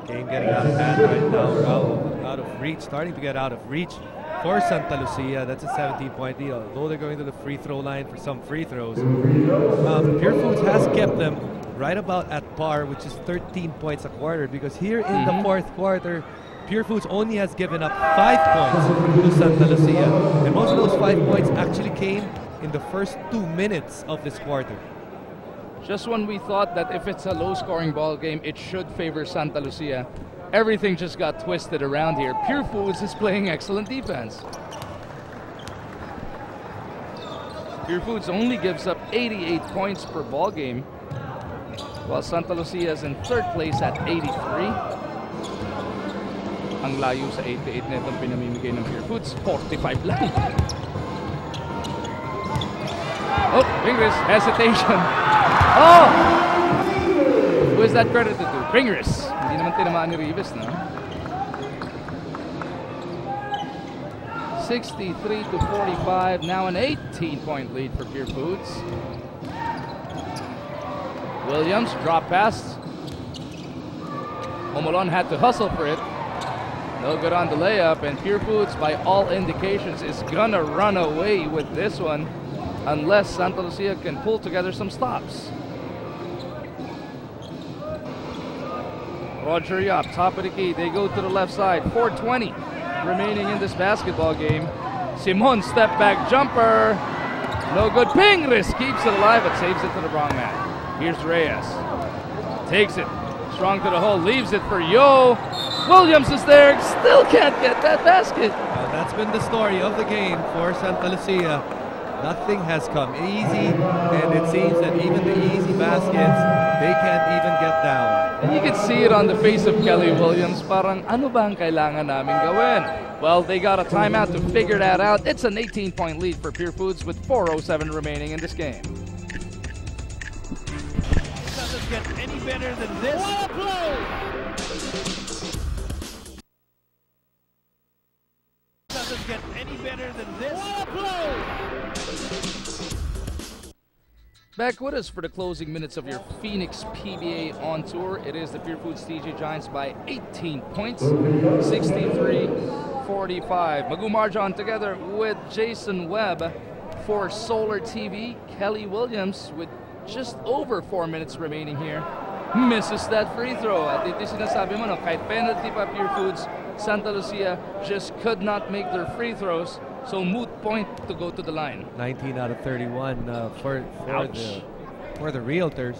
Game getting out of hand right now. We're out of reach, starting to get out of reach for Santa Lucia. That's a 17-point lead, although they're going to the free throw line for some free throws. Pure Foods has kept them right about at par, which is 13 points a quarter, because here in the fourth quarter, Pure Foods only has given up 5 points to Santa Lucia, and most of those 5 points actually came in the first 2 minutes of this quarter. Just when we thought that if it's a low-scoring ball game, it should favor Santa Lucia, everything just got twisted around here. Pure Foods is playing excellent defense. Pure Foods only gives up 88 points per ball game, while Santa Lucia is in third place at 83. Ang layo sa 88 na itong pinamimigay ng Pure Foods, 45 lang. Oh, Pingris, hesitation. Oh! Who is that credited to? Pingris. Hindi naman tinamaan ni Rivas, no? 63-45, now an 18-point lead for Pure Foods. Williams, drop pass. Omalon had to hustle for it. No good on the layup, and Pure Foods, by all indications, is gonna run away with this one unless Santa Lucia can pull together some stops. Roger Yap, top of the key. They go to the left side. 4:20 remaining in this basketball game. Simon, step back jumper. No good. Pingris keeps it alive, but saves it to the wrong man. Here's Reyes. Takes it. Strong to the hole. Leaves it for Yo. Williams is there. Still can't get that basket. Well, that's been the story of the game for Santa Lucia. Nothing has come easy, and it seems that even the easy baskets, they can't even get down. And you can see it on the face of Kelly Williams. Parang, ano ba ang kailangan namin gawin? Well, they got a timeout to figure that out. It's an 18-point lead for Pure Foods with 4:07 remaining in this game. It doesn't get any better than this. What a play! Doesn't get any better than this. What a play! Back with us for the closing minutes of your Phoenix PBA on tour. It is the Pure Foods TJ Giants by 18 points, 63-45. Magu Marjan together with Jason Webb for Solar TV. Kelly Williams with just over 4 minutes remaining here misses that free throw. At ito sinasabi mo, no, kahit penalty pa Pure Foods, Santa Lucia just could not make their free throws. So moot point to go to the line. 19 out of 31 for the Realtors.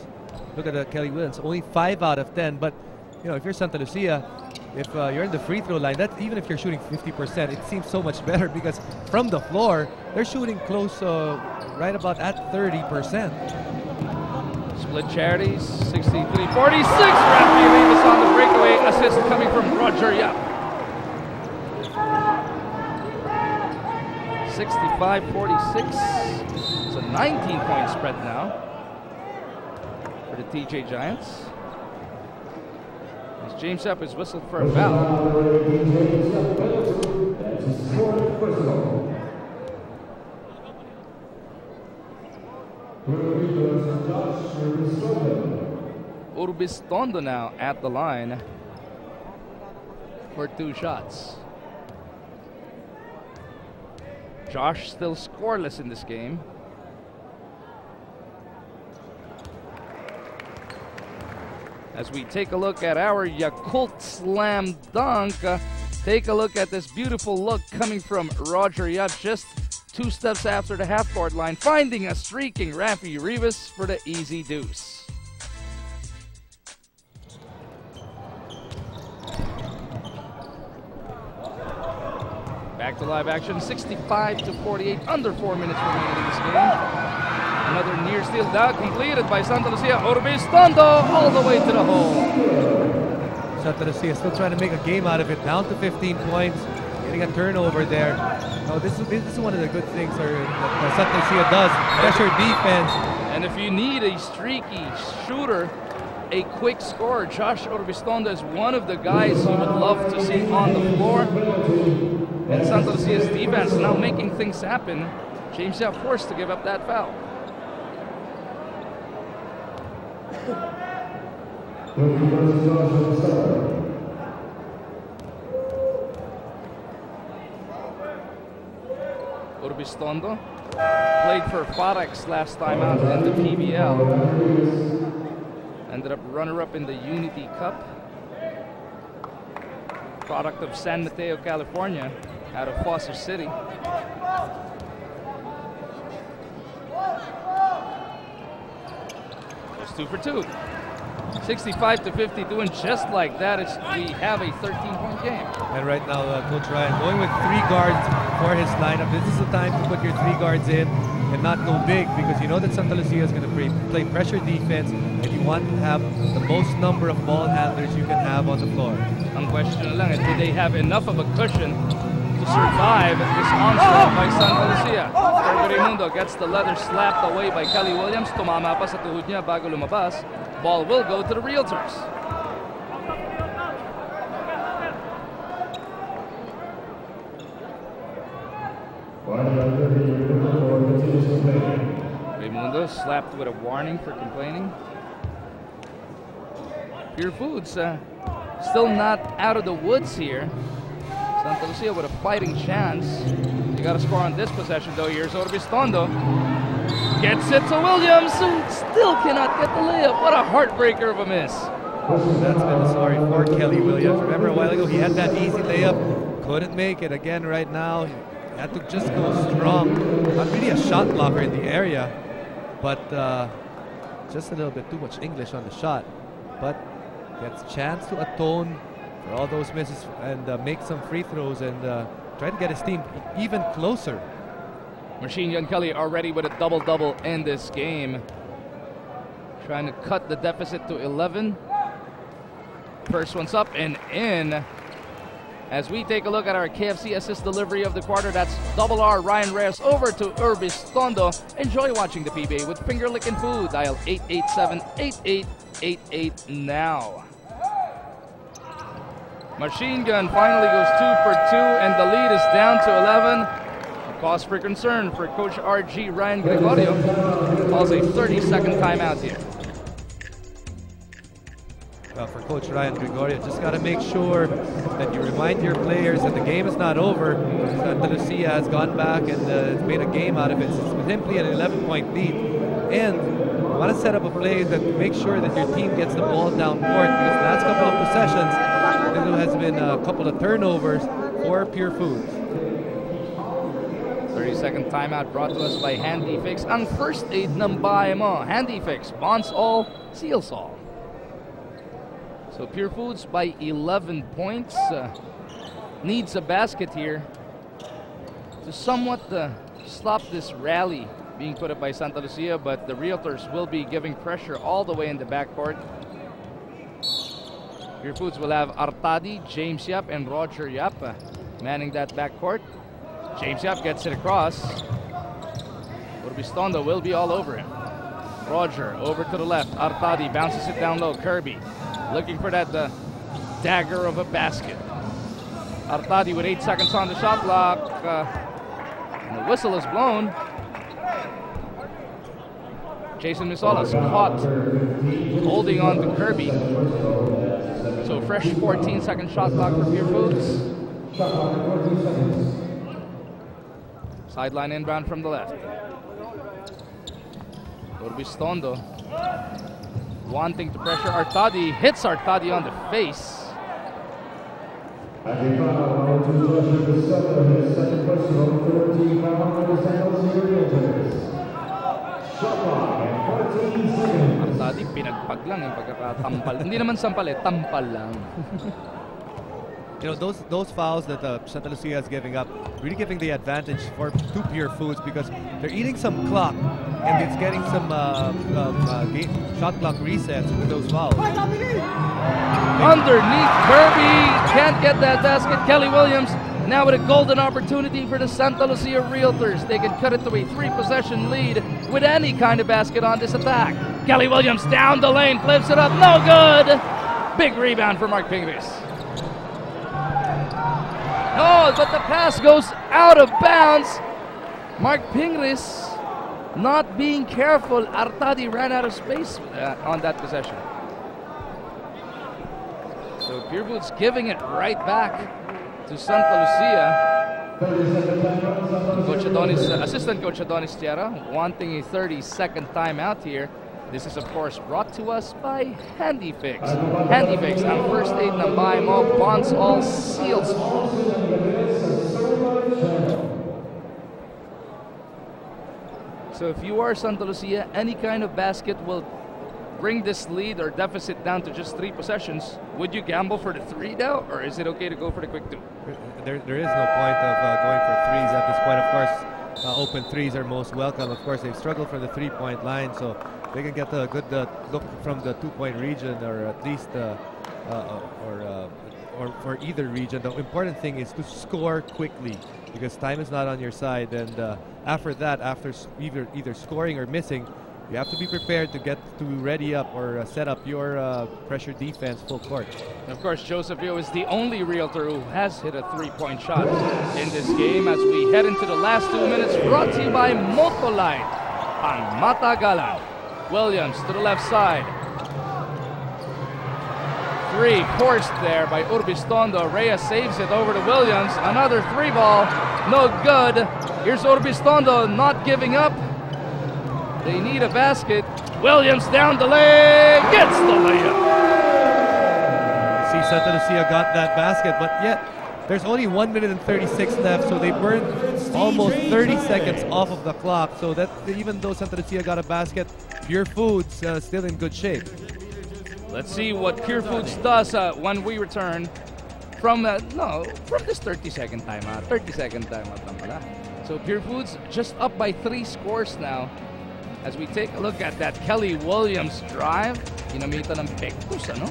Look at Kelly Williams, only 5 out of 10. But you know, if you're Santa Lucia, if you're in the free throw line, that even if you're shooting 50%, it seems so much better because from the floor they're shooting close, right about at 30%. Split charities, 63-46. Rafi Rivas on the breakaway assist coming from Roger Yap. 65-46. It's a 19-point spread now for the TJ Giants. As James Yap is whistled for a foul. Urbistondo now at the line for 2 shots. Josh still scoreless in this game. As we take a look at our Yakult slam dunk, take a look at this beautiful look coming from Roger Yap, just 2 steps after the half-court line, finding a streaking Rafi Rivas for the easy deuce. Back to live action, 65-48, under 4 minutes remaining in this game. Another near steal dunk completed by Santa Lucia. Urbistondo all the way to the hole. Santa Lucia still trying to make a game out of it, down to 15 points, getting a turnover there. Oh, this is one of the good things that Santa Lucia does, pressure defense. And if you need a streaky shooter, a quick scorer, Josh Urbistondo is one of the guys you would love to see on the floor. And Santa Lucia's defense now making things happen. James Yap forced to give up that foul. Urbistondo played for Forex last time out in the PBL. Ended up runner-up in the Unity Cup. Product of San Mateo, California, out of Foster City. Just 2 for 2. 65-52, and just like that, we have a 13-point game. And right now, Coach Ryan going with 3 guards for his lineup. This is the time to put your 3 guards in and not go big, because you know that Santa Lucia is going to play pressure defense, and you want to have the most number of ball handlers you can have on the floor. Ang question lang, do they have enough of a cushion to survive this onslaught by Santa Lucia? Raimundo gets the leather slapped away by Kelly Williams. Tumama pa sa tuhod niya bago lumabas. Ball will go to the Realtors. Raimundo slapped with a warning for complaining. Pure Foods still not out of the woods here. Santa Lucia with a fighting chance. You got to score on this possession though. Here's Urbistondo. Gets it to Williams, who still cannot get the layup. What a heartbreaker of a miss. That's been sorry for Kelly Williams. Remember a while ago he had that easy layup, couldn't make it again right now. He had to just go strong. Not really a shot blocker in the area, but just a little bit too much English on the shot. But gets a chance to atone for all those misses and make some free throws and try to get his team even closer. Machine Gun Kelly already with a double-double in this game. Trying to cut the deficit to 11. First one's up and in. As we take a look at our KFC assist delivery of the quarter, that's Double R Ryan Reyes over to Urbistondo. Enjoy watching the PBA with Finger Lickin' Food. Dial 887-8888 now. Machine Gun finally goes 2 for 2, and the lead is down to 11. Cause for concern for Coach RG Ryan Gregorio. Calls a 30-second timeout here. Well, for Coach Ryan Gregorio, just got to make sure that you remind your players that the game is not over. Santa Lucia has gone back and made a game out of it. It's simply an 11-point lead. And want to set up a play that make sure that your team gets the ball down court, because the last couple of possessions there has been a couple of turnovers for Pure Foods. 30-second timeout brought to us by Handy Fix. Ang first aid ng bahay mo. Handy Fix, bonds all, seals all. So Pure Foods by 11 points. Needs a basket here to somewhat stop this rally being put up by Santa Lucia, but the Realtors will be giving pressure all the way in the backcourt. Pure Foods will have Artadi, James Yap, and Roger Yap manning that backcourt. James Yap gets it across. Urbistondo will be all over him. Roger over to the left. Artadi bounces it down low. Kirby looking for that dagger of a basket. Artadi with 8 seconds on the shot clock. And the whistle is blown. Jason Misolas caught holding on to Kirby. So fresh 14-second shot clock for Pure Foods. Sideline inbound from the left. Urbistondo wanting to pressure Artadi. Hits Artadi on the face. Artadi pinagpag lang yung pagkakatampal. Hindi naman sampal tampal lang. You know, those fouls that Santa Lucia is giving up, really giving the advantage to Pure Foods, because they're eating some clock and it's getting some shot clock resets with those fouls. Underneath, Kirby can't get that basket. Kelly Williams now with a golden opportunity for the Santa Lucia Realtors. They can cut it to a 3-possession lead with any kind of basket on this attack. Kelly Williams down the lane, flips it up, no good. Big rebound for Mark Pingris. Oh, but the pass goes out of bounds. Mark Pingris not being careful. Artadi ran out of space on that possession. So Pure Foods giving it right back to Santa Lucia. Assistant Coach Adonis Tierra wanting a 30-second timeout here. This is, of course, brought to us by Handy Fix. Handy Fix, ang first aid ng bahay mo, bonds all, seals all. So if you are Santa Lucia, any kind of basket will bring this lead or deficit down to just 3 possessions. Would you gamble for the 3 now, or is it okay to go for the quick 2? There is no point of going for 3s at this point. Of course, open 3s are most welcome. Of course, they've struggled from the 3-point line, so they can get a good look from the 2-point region, or at least or for either region. The important thing is to score quickly, because time is not on your side. And after that, after either scoring or missing, you have to be prepared to get to ready up or set up your pressure defense full court. And of course, Joseph Rio is the only Realtor who has hit a 3-point shot in this game as we head into the last 2 minutes. Brought to you by Motoline, ang matagalan. Williams to the left side. 3 forced there by Urbistondo. Reyes saves it over to Williams. Another 3-ball, no good. Here's Urbistondo not giving up. They need a basket. Williams down the lane, gets the layup. See, Santa Lucia got that basket, but yet there's only 1 minute and 36 left, so they burned almost 30 seconds off of the clock. So that even though Santa Lucia got a basket, Pure Foods still in good shape. Let's see what Pure Foods does when we return from this 30-second timeout. 30-second timeout lang pala. So Pure Foods just up by 3 scores now. As we take a look at that Kelly Williams drive, ginamitan ng pektus, ano?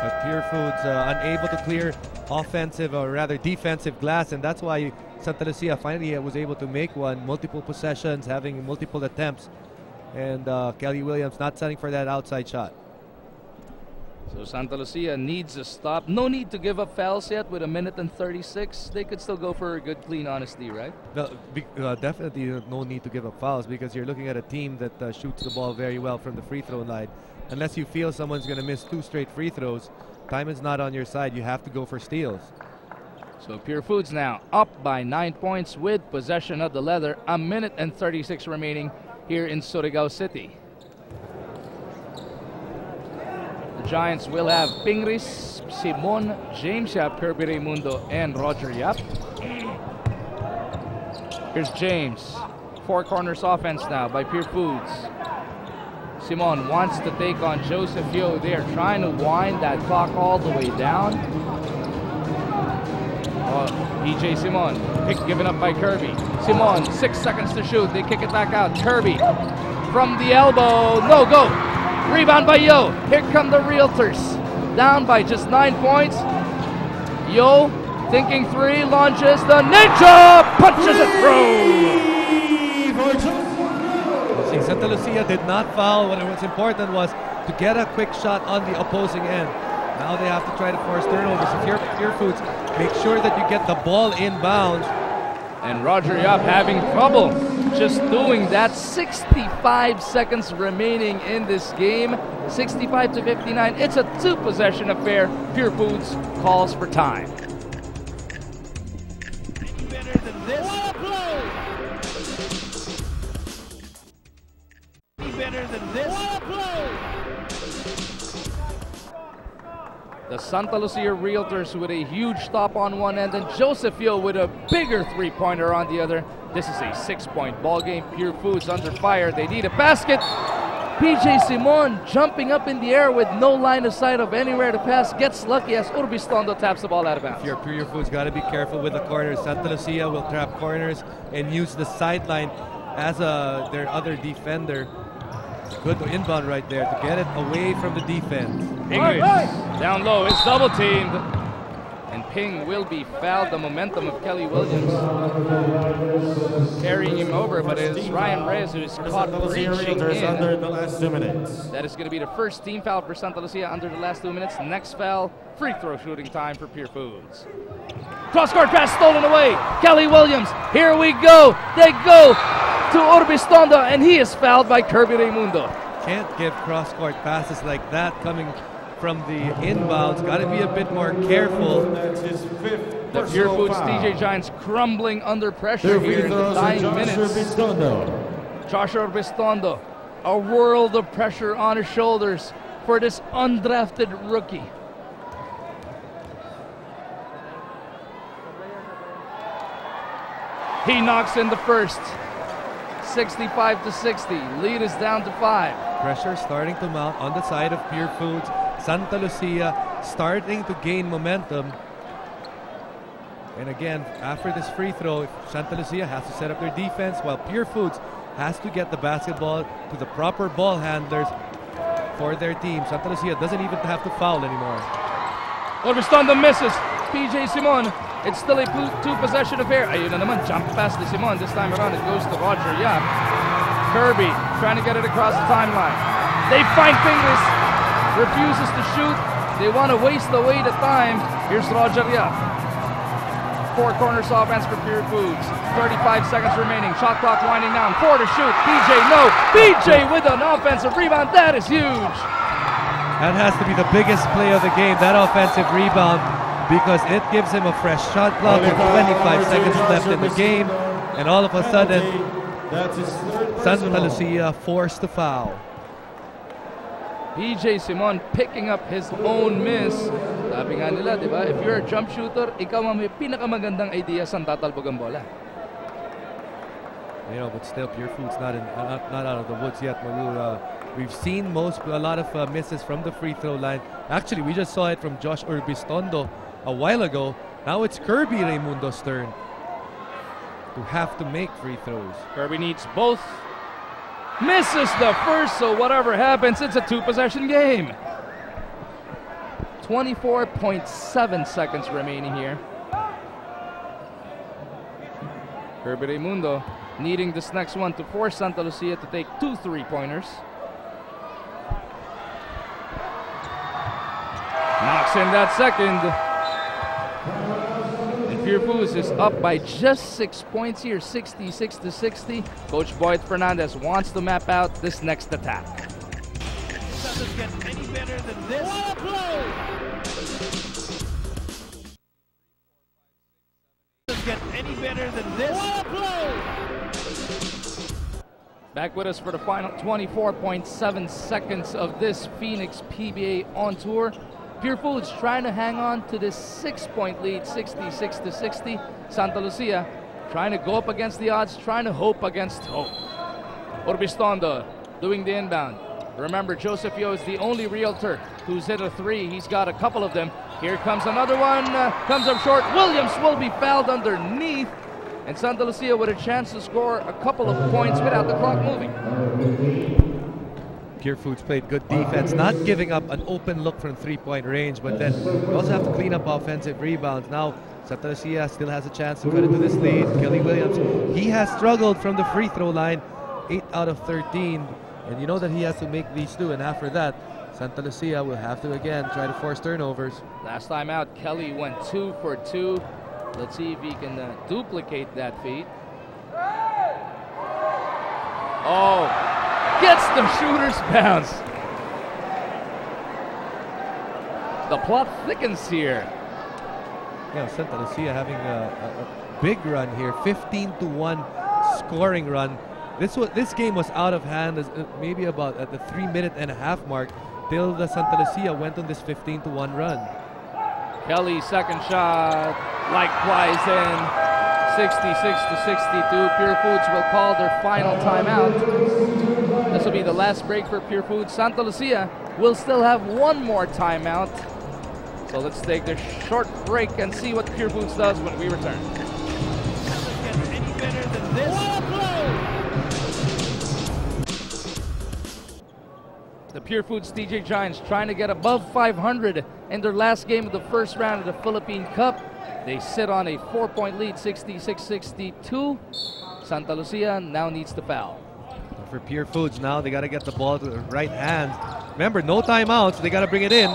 But Pure Foods unable to clear offensive, or rather defensive glass, and that's why Santa Lucia finally was able to make one. Multiple possessions, having multiple attempts, and Kelly Williams not setting for that outside shot. So Santa Lucia needs a stop. No need to give up fouls yet with 1 minute and 36. They could still go for a good, clean honesty, right? No, definitely no need to give up fouls, because you're looking at a team that shoots the ball very well from the free throw line. Unless you feel someone's going to miss 2 straight free throws, time is not on your side. You have to go for steals. So Pure Foods now up by 9 points with possession of the leather. 1 minute and 36 remaining here in Surigao City. The Giants will have Pingris, Simon, James Yap, Kirby Raimundo, and Roger Yap. Here's James. Four corners offense now by Pure Foods. Simon wants to take on Joseph Yo. They are trying to wind that clock all the way down. PJ Simon, pick given up by Kirby. Simon, 6 seconds to shoot. They kick it back out. Kirby from the elbow. No go. Rebound by Yo. Here come the Realtors. Down by just 9 points. Yo thinking three, launches the ninja, punches it through. Santa Lucia did not foul. What was important was to get a quick shot on the opposing end. Now they have to try to force turnovers. If you're Pure Foods, make sure that you get the ball inbounds. And Roger Yap having trouble just doing that. 65 seconds remaining in this game. 65 to 59. It's a two-possession affair. Pure Foods calls for time. Any better than this? Better than this. The Santa Lucia Realtors with a huge stop on one end, and Joseph Yo with a bigger three-pointer on the other. This is a 6-point ball game. Pure Foods under fire. They need a basket. PJ Simon jumping up in the air with no line of sight of anywhere to pass. Gets lucky as Urbistondo taps the ball out of bounds. If you're Pure Foods, got to be careful with the corners. Santa Lucia will trap corners and use the sideline as their other defender. Good inbound right there to get it away from the defense. Ingrid down low is double teamed. And Ping will be fouled. The momentum of Kelly Williams carrying him over, but it is Ryan Reyes who is caught breaching in. Under the last 2 minutes. That is going to be the first team foul for Santa Lucia under the last 2 minutes. Next foul, free throw shooting time for Pure Foods. Cross-court pass stolen away. Kelly Williams, here we go. They go to Urbistondo, and he is fouled by Kirby Raimundo. Can't give cross-court passes like that coming from the inbounds. Got to be a bit more careful. That's his fifth. The Pure Foods TJ Giants crumbling under pressure here in the dying minutes. Joshua Urbistondo, a world of pressure on his shoulders for this undrafted rookie. He knocks in the first. 65 to 60. Lead is down to 5. Pressure starting to mount on the side of Pure Foods. Santa Lucia starting to gain momentum. And again, after this free throw, Santa Lucia has to set up their defense while Pure Foods has to get the basketball to the proper ball handlers for their team. Santa Lucia doesn't even have to foul anymore. Urbistondo misses. PJ Simon. It's still a two-possession affair. Ayun na naman, jump pass to Simon. This time around, it goes to Roger Yap. Kirby trying to get it across the timeline. They find Pingris. Refuses to shoot. They want to waste away the time. Here's Roger Yap. Four corners offense for Pure Foods. 35 seconds remaining. Shot clock winding down. 4 to shoot. PJ, no. PJ with an offensive rebound. That is huge. That has to be the biggest play of the game, that offensive rebound, because it gives him a fresh shot clock with 25 seconds left in the game. And all of a sudden, Santa Lucia forced to foul. PJ Simon picking up his own miss. Sabi nga nila, di ba? If you're a jump shooter, ikaw ang may pinakamagandang idea saan tatalbog ang bola. You know, but still, Pure Foods not out of the woods yet. We've seen a lot of misses from the free throw line. Actually, we just saw it from Josh Urbistondo a while ago. Now it's Kirby Raimundo's turn to have to make free throws. Kirby needs both. Misses the first, so whatever happens, it's a two-possession game. 24.7 seconds remaining here. Kirby Raimundo needing this next one to force Santa Lucia to take 2 3-pointers. Knocks in that second. And Pure Foods is up by just 6 points here, 66 to 60. Coach Boyd Fernandez wants to map out this next attack. Doesn't get any better than this. Doesn't get any better than this. Back with us for the final 24.7 seconds of this Phoenix PBA on tour. Pure Foods trying to hang on to this 6-point lead, 66-60. Santa Lucia trying to go up against the odds, trying to hope against hope. Urbistondo doing the inbound. Remember, Joseph Yo is the only realtor who's hit a three. He's got a couple of them. Here comes another one, comes up short. Williams will be fouled underneath. And Santa Lucia with a chance to score a couple of points without the clock moving. Pure Foods played good defense, not giving up an open look from 3-point range, but then you also have to clean up offensive rebounds. Now, Santa Lucia still has a chance to cut into this lead. Kelly Williams, he has struggled from the free throw line, 8 out of 13. And you know that he has to make these two, and after that, Santa Lucia will have to again try to force turnovers. Last time out, Kelly went 2 for 2. Let's see if he can duplicate that feat. Oh, gets the shooter's bounce. The plot thickens here. Yeah, Santa Lucia having a big run here, 15-1 scoring run. This game was out of hand, maybe about at the 3-minute-and-a-half mark, till the Santa Lucia went on this 15-1 run. Kelly second shot, likewise in 66-62. Pure Foods will call their final timeout. This will be the last break for Pure Foods. Santa Lucia will still have one more timeout. So let's take this short break and see what Pure Foods does when we return. Doesn't get any better than this. The Pure Foods TJ Giants trying to get above 500 in their last game of the first round of the Philippine Cup. They sit on a 4-point lead, 66-62. Santa Lucia now needs to foul. For Pure Foods now, they got to get the ball to the right hand. Remember, no timeouts. They got to bring it in.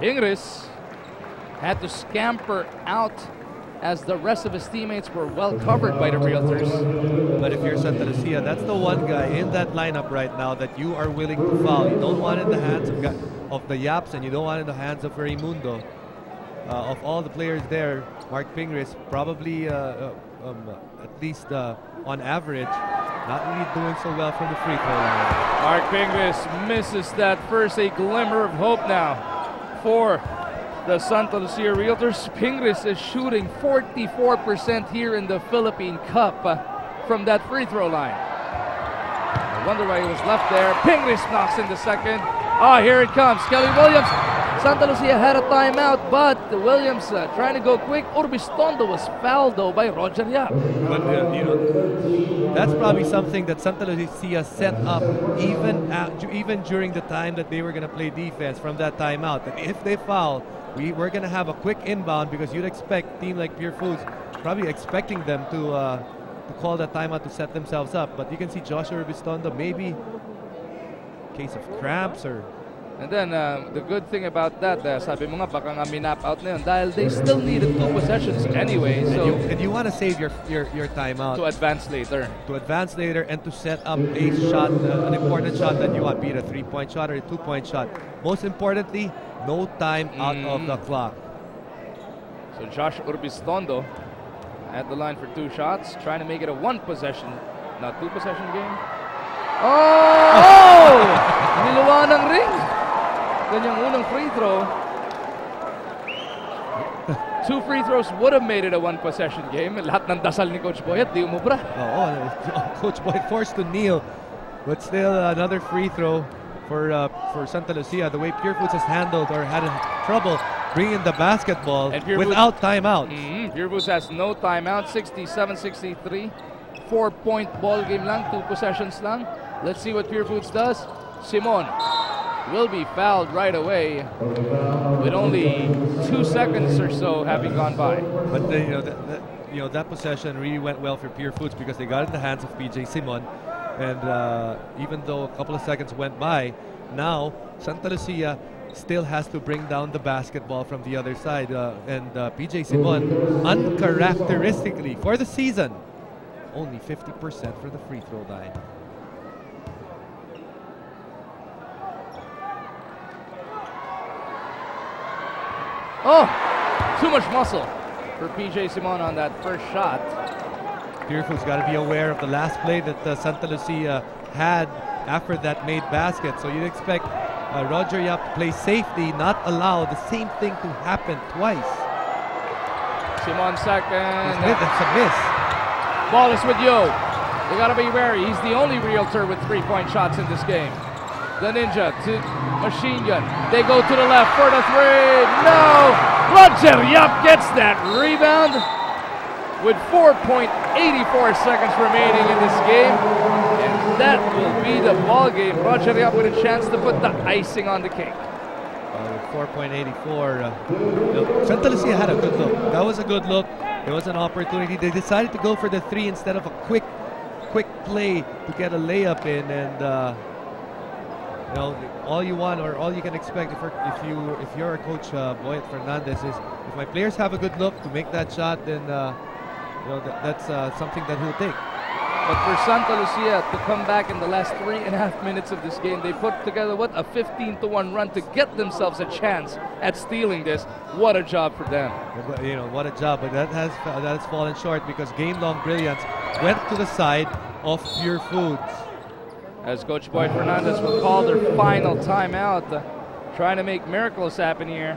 Ingris had to scamper out as the rest of his teammates were well covered by the Realtors. But if you're Santa Lucia, that's the one guy in that lineup right now that you are willing to foul. You don't want it in the hands of the Yaps, and you don't want it in the hands of Raimundo. Of all the players there, Mark Pingris probably at least on average not really doing so well from the free throw line. Mark Pingris misses that first, a glimmer of hope now for the Santa Lucia Realtors. Pingris is shooting 44% here in the Philippine Cup from that free throw line. I wonder why he was left there. Pingris knocks in the second. Here it comes. Kelly Williams. Santa Lucia had a timeout, but Williams trying to go quick. Urbistondo was fouled though by Roger Yap. But you know, that's probably something that Santa Lucia set up even during the time that they were going to play defense from that timeout. That if they foul, we're going to have a quick inbound, because you'd expect a team like Pure Foods probably expecting them to call that timeout to set themselves up. But you can see Joshua Urbistondo, maybe case of cramps or. And then the good thing about that, sabi mo nga baka nga minap out na yun dahil they still needed 2 possessions anyway. So and you want to save your timeout to advance later. To advance later and to set up a shot, an important shot that you want, be it a 3-point shot or a 2-point shot. Most importantly, no time out of the clock. So Josh Urbistondo at the line for 2 shots, trying to make it a 1-possession, not 2-possession game. Oh! Niluwa ng ring. Kanyang unang free throw. 2 free throws would have made it a 1-possession game. Lahat ng dasal ni Coach Boy at di umubra. Coach Boy forced to kneel, but still another free throw for Santa Lucia. The way Pure Foods has handled or had trouble bringing the basketball without timeout. Pure Foods has no timeout. 67-63. 4-point ball game lang, 2 possessions lang. Let's see what Pure Foods does. Simon will be fouled right away with only 2 seconds or so having gone by. But that possession really went well for Pure Foods because they got it in the hands of PJ Simon, and even though a couple of seconds went by, now Santa Lucia still has to bring down the basketball from the other side, and PJ Simon, uncharacteristically for the season, only 50% for the free throw line. Oh, too much muscle for PJ Simon on that first shot. Pure Foods got to be aware of the last play that Santa Lucia had after that made basket. So you'd expect Roger Yap to play safety, not allow the same thing to happen twice. Simon second. That's a miss. Ball is with Yo. They gotta be wary. He's the only realtor with 3-point shots in this game. The Ninja to Machine Gun. They go to the left for the three. No! Roger Yap gets that rebound with 4.84 seconds remaining in this game. And that will be the ball game. Roger Yap with a chance to put the icing on the cake. 4.84. Santa Lucia had a good look. That was a good look. It was an opportunity. They decided to go for the three instead of a quick play to get a layup in. And you know, all you want or all you can expect if you're a coach, Boyet Fernandez, is if my players have a good look to make that shot, then you know that's something that he'll take. But for Santa Lucia to come back in the last 3.5 minutes of this game, they put together a 15-1 run to get themselves a chance at stealing this. What a job for them! You know, what a job, but that has fallen short because game-long brilliance went to the side of Pure Foods. As Coach Boyd Fernandez will call their final timeout, trying to make miracles happen here.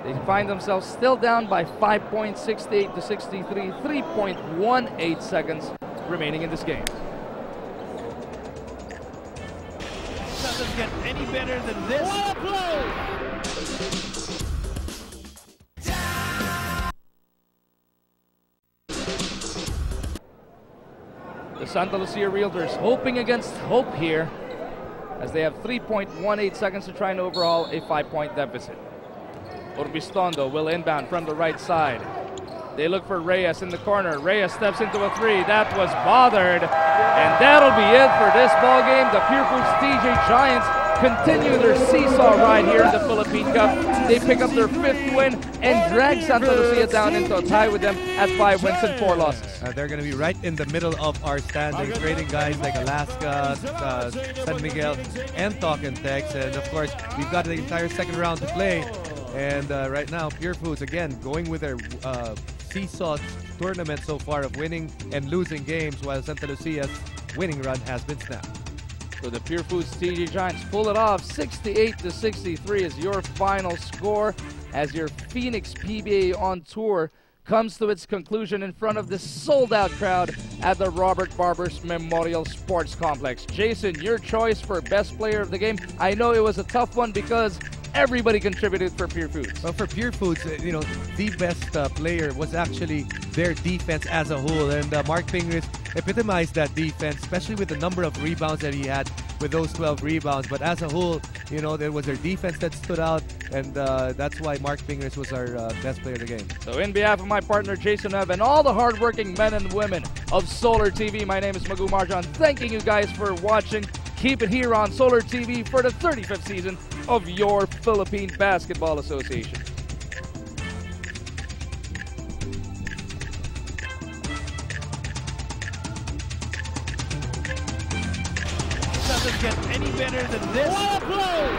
They find themselves still down by 5 points, 68-63, 3.18 seconds remaining in this game. Doesn't get any better than this. What a blow! The Santa Lucia Realtors hoping against hope here as they have 3.18 seconds to try and overhaul a 5-point deficit. Urbistondo will inbound from the right side. They look for Reyes in the corner. Reyes steps into a three. That was bothered. And that'll be it for this ball game. The Pure Foods TJ Giants continue their seesaw ride here in the Philippine Cup. They pick up their 5th win and drag Santa Lucia down into a tie with them at 5 wins and 4 losses. They're going to be right in the middle of our standings, rating guys like Alaska, San Miguel, and Talk and Tex. And of course, we've got the entire second round to play. And right now, Pure Foods, again, going with their seesaw tournament so far of winning and losing games, while Santa Lucia's winning run has been snapped. So the Pure Foods TJ Giants pull it off. 68-63 is your final score as your Phoenix PBA on tour comes to its conclusion in front of this sold-out crowd at the Robert Barbers Memorial Sports Complex. Jason, your choice for best player of the game. I know it was a tough one because everybody contributed for Pure Foods. Well, for Pure Foods, you know, the best player was actually their defense as a whole. And Mark Pingris epitomized that defense, especially with the number of rebounds that he had with those 12 rebounds. But as a whole, you know, there was their defense that stood out. And that's why Mark Pingris was our best player of the game. So in behalf of my partner Jason Webb and all the hardworking men and women of Solar TV, my name is Magu Marjan. Thanking you guys for watching. Keep it here on Solar TV for the 35th season of your Philippine Basketball Association. Doesn't get any better than this. What a blow!